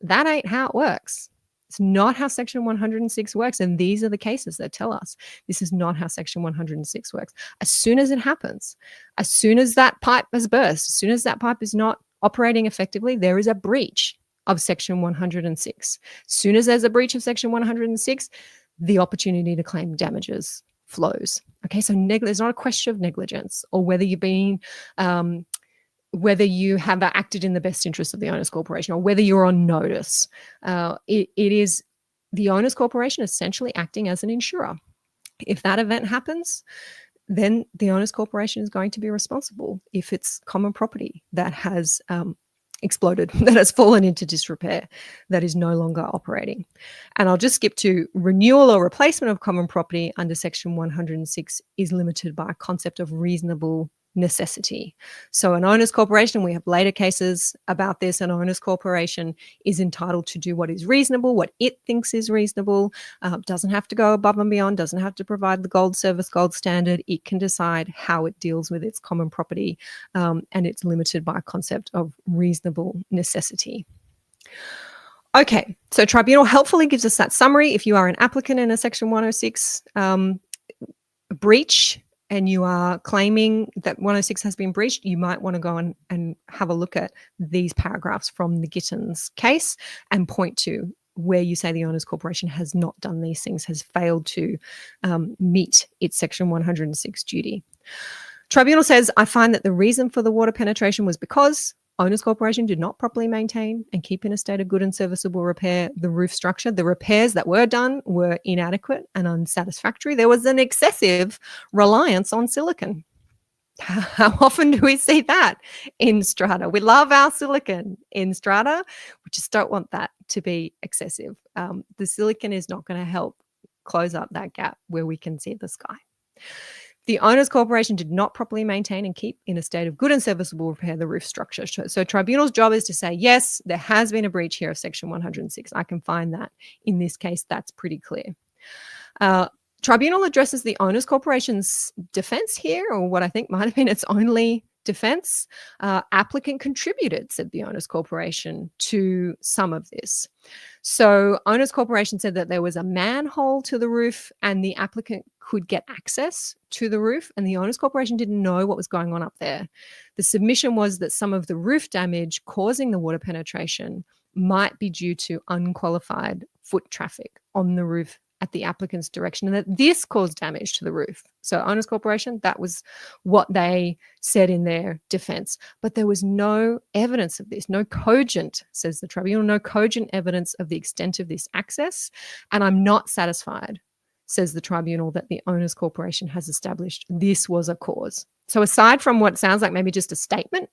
That ain't how it works. It's not how Section 106 works. And these are the cases that tell us this is not how Section 106 works. As soon as it happens, as soon as that pipe has burst, as soon as that pipe is not operating effectively, there is a breach of Section 106. As soon as there's a breach of Section 106, the opportunity to claim damages flows. Okay, so there's not a question of negligence or whether you've been whether you have acted in the best interest of the owners corporation or whether you're on notice. It is the owners corporation essentially acting as an insurer. If that event happens, then the owners corporation is going to be responsible if it's common property that has exploded, that has fallen into disrepair, that is no longer operating. And I'll just skip to renewal or replacement of common property under Section 106 is limited by a concept of reasonable necessity. So an owners corporation, we have later cases about this, an owners corporation is entitled to do what is reasonable, what it thinks is reasonable, doesn't have to go above and beyond, doesn't have to provide the gold service, gold standard. It can decide how it deals with its common property, and it's limited by a concept of reasonable necessity. Okay, so tribunal helpfully gives us that summary. If you are an applicant in a Section 106 breach, and you are claiming that 106 has been breached, you might want to go and have a look at these paragraphs from the Gittins case and point to where you say the owners corporation has not done these things, has failed to meet its Section 106 duty. Tribunal says, I find that the reason for the water penetration was because Owners Corporation did not properly maintain and keep in a state of good and serviceable repair the roof structure. The repairs that were done were inadequate and unsatisfactory. There was an excessive reliance on silicone. How often do we see that in strata? We love our silicone in strata. We just don't want that to be excessive. The silicone is not going to help close up that gap where we can see the sky. The Owners Corporation did not properly maintain and keep in a state of good and serviceable repair the roof structure. So tribunal's job is to say, yes, there has been a breach here of Section 106. I can find that. In this case, that's pretty clear. Tribunal addresses the Owners Corporation's defense here, or what I think might have been its only defense. Applicant contributed, said the Owners Corporation, to some of this. So Owners Corporation said that there was a manhole to the roof and the applicant could get access to the roof, and the Owners Corporation didn't know what was going on up there. The submission was that some of the roof damage causing the water penetration might be due to unqualified foot traffic on the roof at the applicant's direction, and that this caused damage to the roof. So Owners Corporation, that was what they said in their defense. But there was no evidence of this, no cogent, says the tribunal, no cogent evidence of the extent of this access. And I'm not satisfied, says the tribunal, that the Owners Corporation has established this was a cause. So aside from what sounds like maybe just a statement,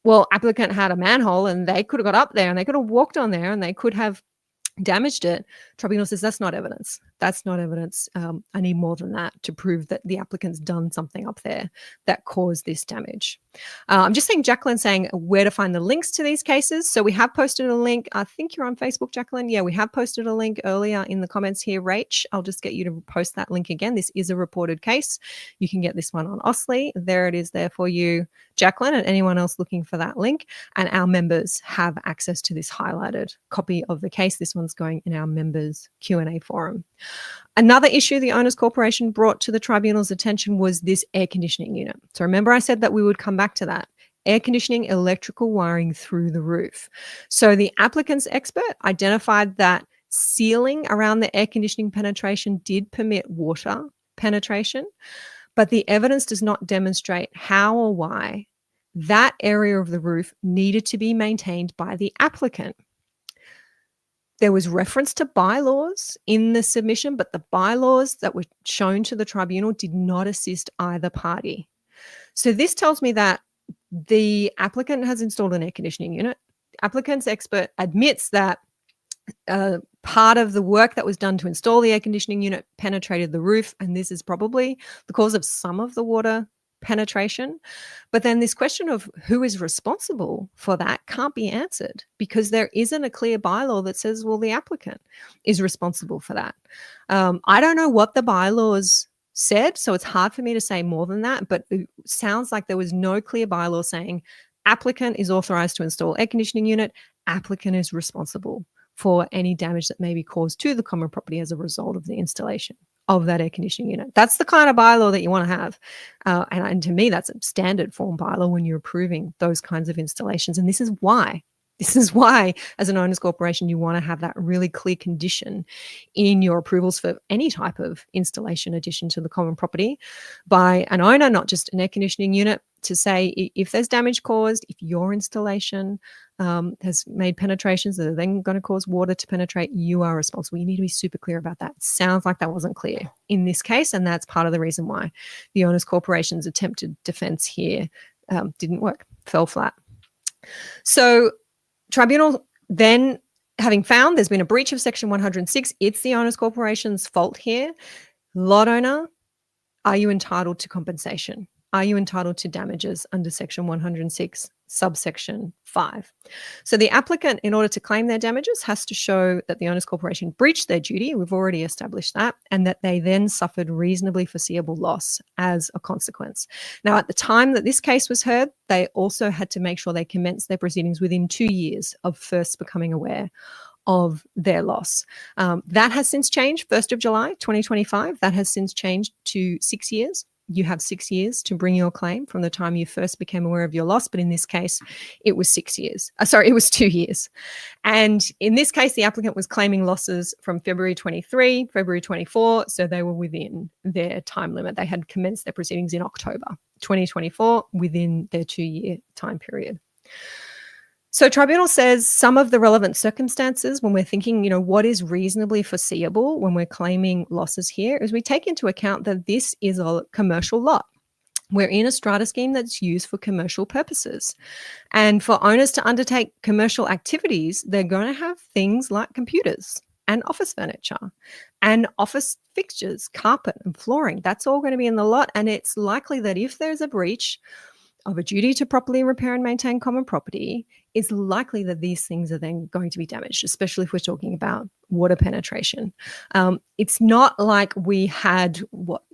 well, applicant had a manhole and they could have got up there and they could have walked on there and they could have damaged it. Tribunal says that's not evidence. That's not evidence. I need more than that to prove that the applicant's done something up there that caused this damage. I'm just seeing Jacqueline saying where to find the links to these cases. So we have posted a link. I think you're on Facebook, Jacqueline. Yeah, we have posted a link earlier in the comments here. Rach, I'll just get you to post that link again. This is a reported case. You can get this one on Ostley. There it is there for you, Jacqueline, and anyone else looking for that link. And our members have access to this highlighted copy of the case. This one's going in our members Q&A forum. Another issue the Owners Corporation brought to the tribunal's attention was this air conditioning unit. So remember I said that we would come back to that. Air conditioning, electrical wiring through the roof. So the applicant's expert identified that sealing around the air conditioning penetration did permit water penetration, but the evidence does not demonstrate how or why that area of the roof needed to be maintained by the applicant. There was reference to bylaws in the submission, but the bylaws that were shown to the tribunal did not assist either party. So this tells me that the applicant has installed an air conditioning unit. Applicant's expert admits that part of the work that was done to install the air conditioning unit penetrated the roof, and this is probably the cause of some of the water penetration. But then this question of who is responsible for that can't be answered because there isn't a clear bylaw that says, well, the applicant is responsible for that. I don't know what the bylaws said, so it's hard for me to say more than that, but it sounds like there was no clear bylaw saying applicant is authorized to install air conditioning unit, applicant is responsible for any damage that may be caused to the common property as a result of the installation of that air conditioning unit. That's the kind of bylaw that you want to have. And to me, that's a standard form bylaw when you're approving those kinds of installations. And this is why, as an owners corporation, you want to have that really clear condition in your approvals for any type of installation addition to the common property by an owner, not just an air conditioning unit, to say if there's damage caused, if your installation has made penetrations that are then going to cause water to penetrate, you are responsible. You need to be super clear about that. Sounds like that wasn't clear in this case, and that's part of the reason why the owners corporation's attempted defense here didn't work, fell flat. So tribunal then, having found there's been a breach of Section 106, it's the owners corporation's fault here. Lot owner, are you entitled to compensation? Are you entitled to damages under Section 106, subsection 5? So the applicant, in order to claim their damages, has to show that the owners corporation breached their duty. We've already established that, and that they then suffered reasonably foreseeable loss as a consequence. Now, at the time that this case was heard, they also had to make sure they commenced their proceedings within 2 years of first becoming aware of their loss. That has since changed, 1st of July, 2025. That has since changed to 6 years. You have 6 years to bring your claim from the time you first became aware of your loss. But in this case, it was 6 years. It was 2 years. And in this case, the applicant was claiming losses from February 23, February 24. So they were within their time limit. They had commenced their proceedings in October 2024 within their 2-year time period. So tribunal says some of the relevant circumstances when we're thinking, what is reasonably foreseeable when we're claiming losses here is we take into account that this is a commercial lot. We're in a strata scheme that's used for commercial purposes. And for owners to undertake commercial activities, they're going to have things like computers and office furniture and office fixtures, carpet and flooring. That's all going to be in the lot. And it's likely that if there's a breach of a duty to properly repair and maintain common property, it's likely that these things are then going to be damaged, especially if we're talking about water penetration. It's not like we had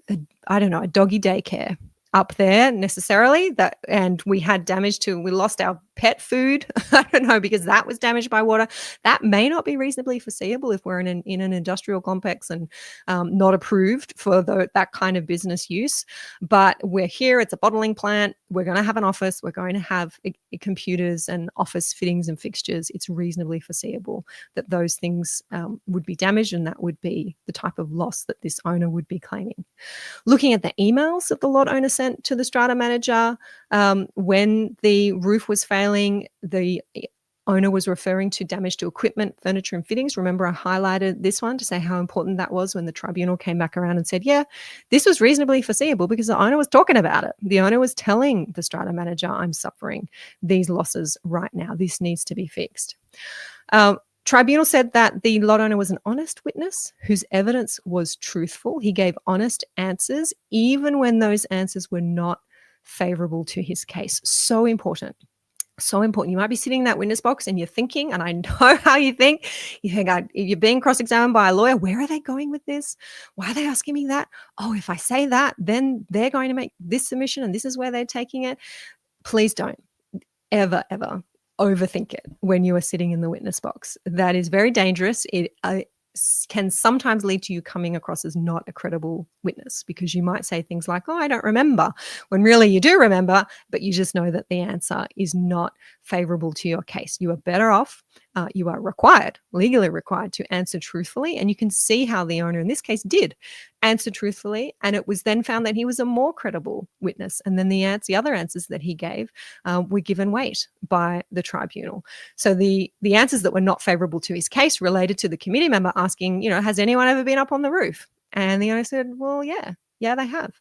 a doggy daycare up there necessarily, and we lost our pet food. I don't know, because that was damaged by water. That may not be reasonably foreseeable if we're in an industrial complex and not approved for that kind of business use. But we're here, it's a bottling plant. We're going to have an office. We're going to have computers and office fittings and fixtures. It's reasonably foreseeable that those things would be damaged, and that would be the type of loss that this owner would be claiming. Looking at the emails that the lot owner sent to the strata manager, when the roof was failing, the owner was referring to damage to equipment, furniture, and fittings. Remember, I highlighted this one to say how important that was when the tribunal came back around and said, yeah, this was reasonably foreseeable because the owner was talking about it. The owner was telling the strata manager, I'm suffering these losses right now. This needs to be fixed. Tribunal said that the lot owner was an honest witness whose evidence was truthful. He gave honest answers, even when those answers were not favorable to his case. So important. So important. You might be sitting in that witness box and you're thinking, and I know how you think, you're being cross-examined by a lawyer. Where are they going with this? Why are they asking me that? Oh, if I say that, then they're going to make this submission and this is where they're taking it. Please don't ever overthink it when you are sitting in the witness box. That is very dangerous. It can sometimes lead to you coming across as not a credible witness, because you might say things like, oh, I don't remember, when really you do remember, but you just know that the answer is not favorable to your case. You are better off. You are legally required to answer truthfully. And you can see how the owner in this case did answer truthfully. And it was then found that he was a more credible witness. And then the other answers that he gave were given weight by the tribunal. So the answers that were not favorable to his case related to the committee member asking, has anyone ever been up on the roof? And the owner said, well, yeah, they have.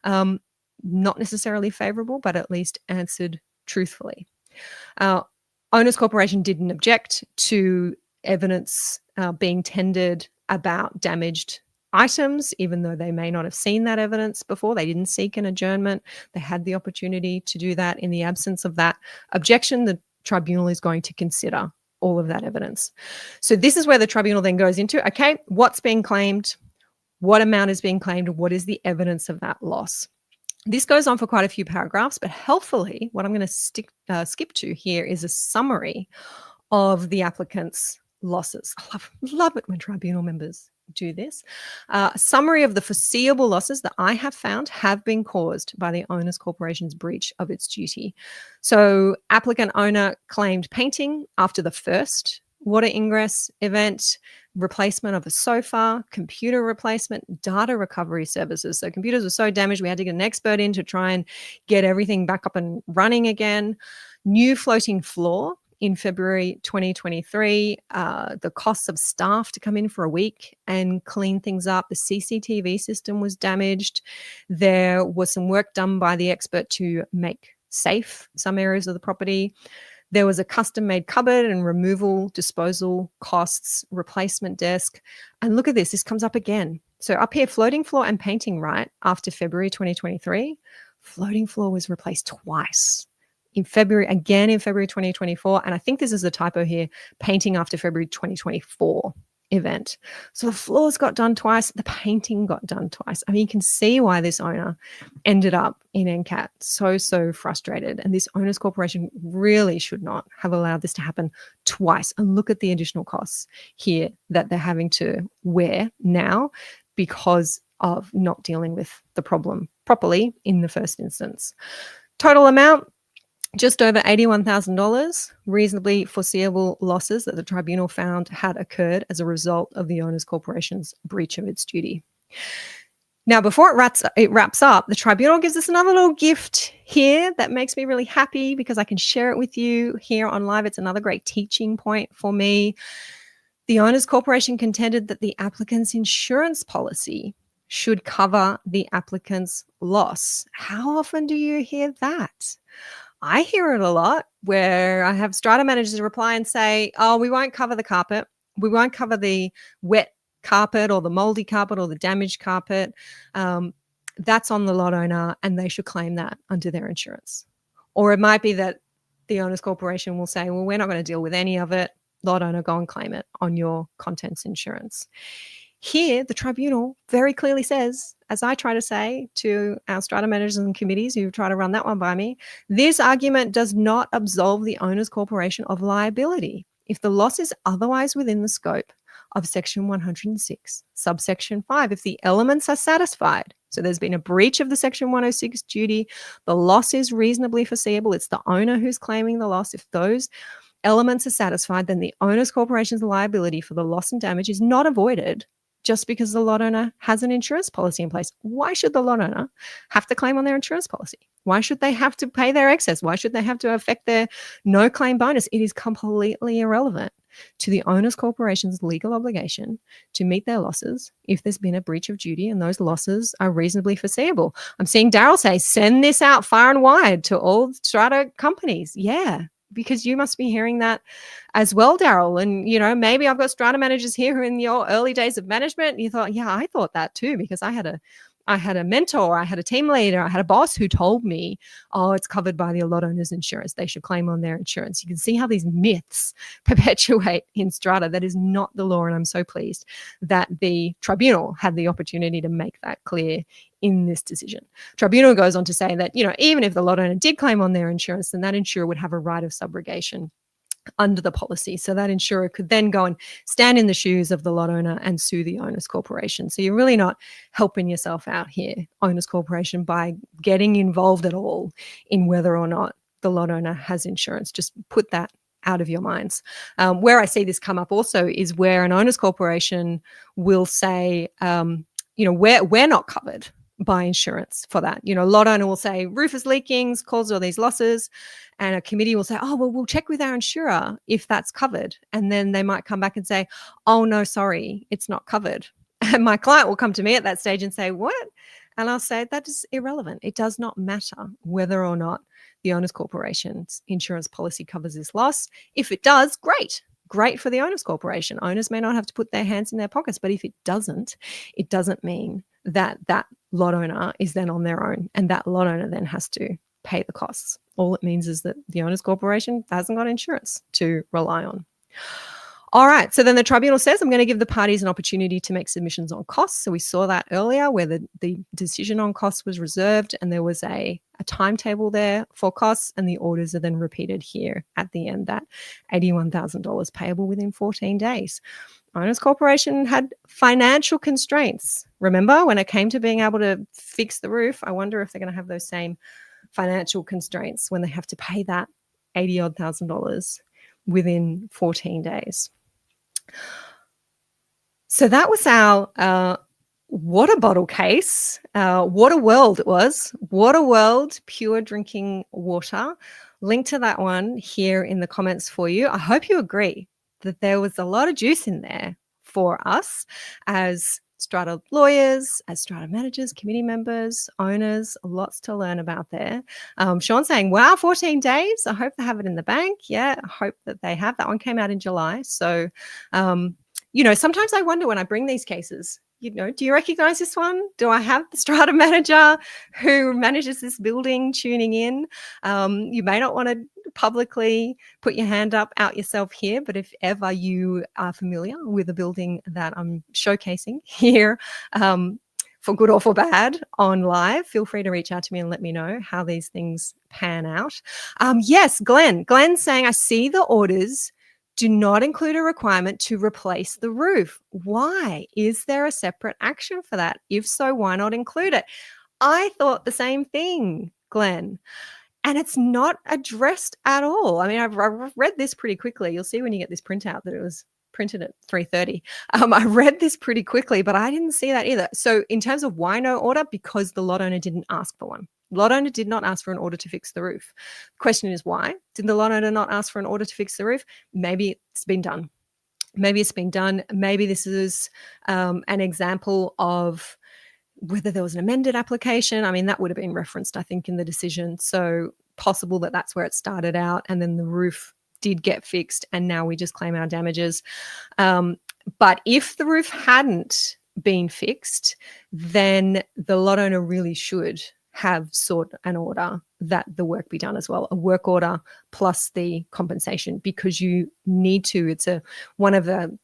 Not necessarily favorable, but at least answered truthfully. Owners Corporation didn't object to evidence being tendered about damaged items, even though they may not have seen that evidence before. They didn't seek an adjournment. They had the opportunity to do that. In the absence of that objection, the tribunal is going to consider all of that evidence. So this is where the tribunal then goes into, okay, what's being claimed? What amount is being claimed? What is the evidence of that loss? This goes on for quite a few paragraphs, but helpfully, what I'm going to skip to here is a summary of the applicant's losses. I love it when tribunal members do this. A summary of the foreseeable losses that I have found have been caused by the Owners Corporation's breach of its duty. So applicant owner claimed painting after the first water ingress event, replacement of a sofa, computer replacement, data recovery services. So computers were so damaged, we had to get an expert in to try and get everything back up and running again. New floating floor in February 2023, the costs of staff to come in for a week and clean things up. The CCTV system was damaged. There was some work done by the expert to make safe some areas of the property. There was a custom-made cupboard and removal, disposal costs, replacement desk. And look at this. This comes up again. So up here, floating floor and painting right after February 2023. Floating floor was replaced twice. In February 2024. And I think this is a typo here, painting after February 2024 event. So the floors got done twice, the painting got done twice. I mean, you can see why this owner ended up in NCAT so frustrated. And this Owners Corporation really should not have allowed this to happen twice. And look at the additional costs here that they're having to wear now because of not dealing with the problem properly in the first instance. Total amount, just over $81,000, reasonably foreseeable losses that the tribunal found had occurred as a result of the Owners Corporation's breach of its duty. Now, before it wraps up, the tribunal gives us another little gift here that makes me really happy because I can share it with you here on live. It's another great teaching point for me. The owners corporation contended that the applicant's insurance policy should cover the applicant's loss. How often do you hear that? I hear it a lot where I have strata managers reply and say, oh, we won't cover the carpet. We won't cover the wet carpet or the moldy carpet or the damaged carpet. That's on the lot owner and they should claim that under their insurance. Or it might be that the owners corporation will say, well, we're not going to deal with any of it. Lot owner, go and claim it on your contents insurance. Here, the tribunal very clearly says, as I try to say to our strata managers and committees who try to run that one by me, this argument does not absolve the owners corporation of liability if the loss is otherwise within the scope of Section 106, subsection 5, if the elements are satisfied. So there's been a breach of the Section 106 duty, the loss is reasonably foreseeable, it's the owner who's claiming the loss. If those elements are satisfied, then the owner's corporation's liability for the loss and damage is not avoided just because the lot owner has an insurance policy in place. Why should the lot owner have to claim on their insurance policy? Why should they have to pay their excess? Why should they have to affect their no claim bonus? It is completely irrelevant to the owner's corporation's legal obligation to meet their losses if there's been a breach of duty and those losses are reasonably foreseeable. I'm seeing Daryl say, send this out far and wide to all strata companies. Yeah, because you must be hearing that as well, Daryl. And, you know, maybe I've got strata managers here who in your early days of management, you thought, yeah, I thought that too, because I had a mentor, I had a team leader, I had a boss who told me, oh, it's covered by the lot owner's insurance. They should claim on their insurance. You can see how these myths perpetuate in strata. That is not the law. And I'm so pleased that the tribunal had the opportunity to make that clear in this decision. Tribunal goes on to say that, you know, even if the lot owner did claim on their insurance, then that insurer would have a right of subrogation under the policy. So that insurer could then go and stand in the shoes of the lot owner and sue the owners corporation. So you're really not helping yourself out here, owners corporation, by getting involved at all in whether or not the lot owner has insurance. Just put that out of your minds. Where I see this come up also is where an owners corporation will say, you know, we're not covered by insurance for that. You know, lot owner will say roof is leaking, caused all these losses, and a committee will say, oh, well, we'll check with our insurer if that's covered. And then they might come back and say, oh, no, sorry, it's not covered. And my client will come to me at that stage and say, what? And I'll say, that is irrelevant. It does not matter whether or not the owners corporation's insurance policy covers this loss. If it does, great for the owners corporation. Owners may not have to put their hands in their pockets, but if it doesn't mean that that lot owner is then on their own and that lot owner then has to pay the costs. All it means is that the owners corporation hasn't got insurance to rely on. All right, so then the tribunal says, I'm going to give the parties an opportunity to make submissions on costs. So we saw that earlier where the decision on costs was reserved and there was a timetable there for costs, and the orders are then repeated here at the end, that $81,000 payable within 14 days. Owners Corporation had financial constraints. Remember, when it came to being able to fix the roof, I wonder if they're going to have those same financial constraints when they have to pay that $80,000 within 14 days. So that was our water bottle case. What a world it was. What a world, pure drinking water. Link to that one here in the comments for you. I hope you agree that there was a lot of juice in there for us as strata lawyers, as strata managers, committee members, owners, lots to learn about there. Sean saying, wow, 14 days. I hope they have it in the bank. Yeah, I hope that they have. That one came out in July. So, you know, sometimes I wonder when I bring these cases, you know, do you recognize this one? Do I have the strata manager who manages this building tuning in? You may not want to publicly put your hand up out yourself here, but if ever you are familiar with a building that I'm showcasing here, for good or for bad on live, feel free to reach out to me and let me know how these things pan out. Yes, Glenn's saying, I see the orders do not include a requirement to replace the roof. Why? Is there a separate action for that? If so, why not include it? I thought the same thing, Glenn. And it's not addressed at all. I mean, I've read this pretty quickly. You'll see when you get this printout that it was printed at 3:30. I read this pretty quickly, but I didn't see that either. So in terms of why no order, because the lot owner didn't ask for one. Lot owner did not ask for an order to fix the roof. The question is why? Did the lot owner not ask for an order to fix the roof? Maybe it's been done. Maybe it's been done. Maybe this is an example of whether there was an amended application. I mean, that would have been referenced, I think, in the decision. So possible that that's where it started out, and then the roof did get fixed, and now we just claim our damages. But if the roof hadn't been fixed, then the lot owner really should have sought an order that the work be done as well, a work order plus the compensation, because you need to. It's one of the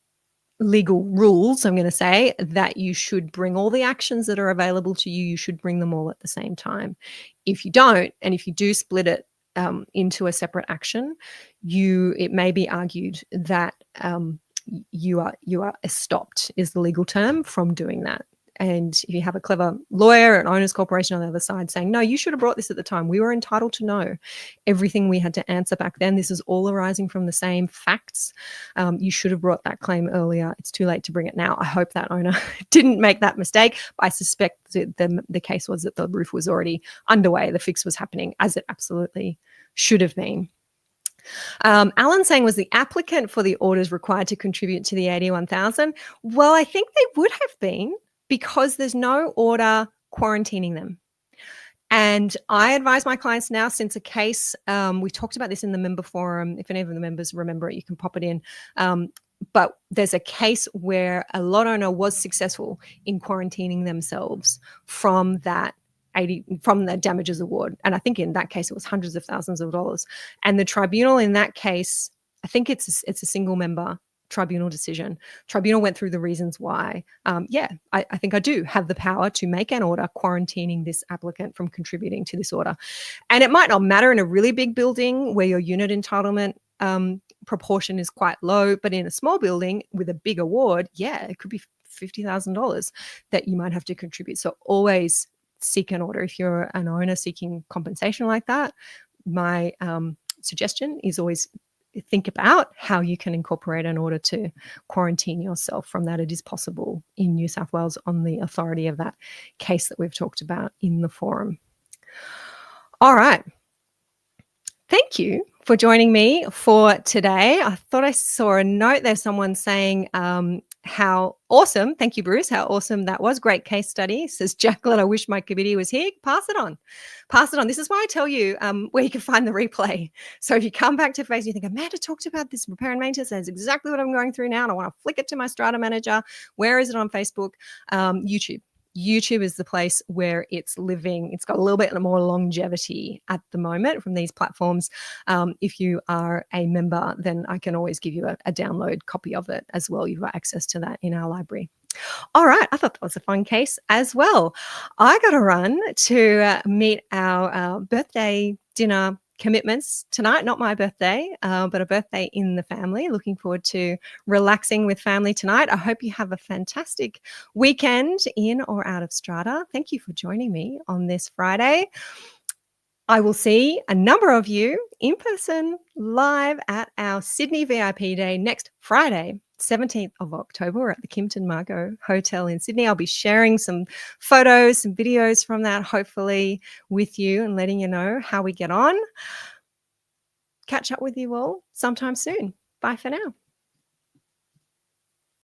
legal rules, I'm going to say, that you should bring all the actions that are available to you. You should bring them all at the same time. If you don't, and if you do split it into a separate action, it may be argued that you are stopped, is the legal term, from doing that. And if you have a clever lawyer, an owners corporation on the other side saying, no, you should have brought this at the time. We were entitled to know everything we had to answer back then. This is all arising from the same facts. You should have brought that claim earlier. It's too late to bring it now. I hope that owner didn't make that mistake. I suspect that the case was that the roof was already underway. The fix was happening, as it absolutely should have been. Alan saying, was the applicant for the orders required to contribute to the 81,000? Well, I think they would have been, because there's no order quarantining them. And I advise my clients now, since a case, we talked about this in the member forum. If any of the members remember it, you can pop it in. But there's a case where a lot owner was successful in quarantining themselves from the damages award. And I think in that case, it was hundreds of thousands of dollars. And the tribunal in that case, I think it's a single member tribunal decision. Tribunal went through the reasons why. I think I do have the power to make an order quarantining this applicant from contributing to this order. And it might not matter in a really big building where your unit entitlement proportion is quite low, but in a small building with a big award, it could be $50,000 that you might have to contribute. So always seek an order. If you're an owner seeking compensation like that, my suggestion is always think about how you can incorporate an order to quarantine yourself from that. It is possible in New South Wales on the authority of that case that we've talked about in the forum. All right. Thank you for joining me for today. I thought I saw a note there, someone saying how awesome, thank you, Bruce, how awesome that was. Great case study, says Jacqueline. I wish my committee was here. Pass it on. Pass it on. This is why I tell you where you can find the replay. So if you come back to Facebook, you think, Amanda talked about this repair and maintenance, that's exactly what I'm going through now, and I want to flick it to my Strata manager. Where is it on Facebook? YouTube. YouTube is the place where it's living. It's got a little bit more longevity at the moment from these platforms. If you are a member, then I can always give you a download copy of it as well. You've got access to that in our library. All right. I thought that was a fun case as well. I got to run to meet our birthday dinner commitments tonight. Not my birthday, but a birthday in the family. Looking forward to relaxing with family tonight. I hope you have a fantastic weekend in or out of Strata. Thank you for joining me on this Friday. I will see a number of you in person live at our Sydney VIP Day next Friday, 17th of October at the Kimpton Margot Hotel in Sydney. I'll be sharing some photos, some videos from that, hopefully with you, and letting you know how we get on. Catch up with you all sometime soon. Bye for now.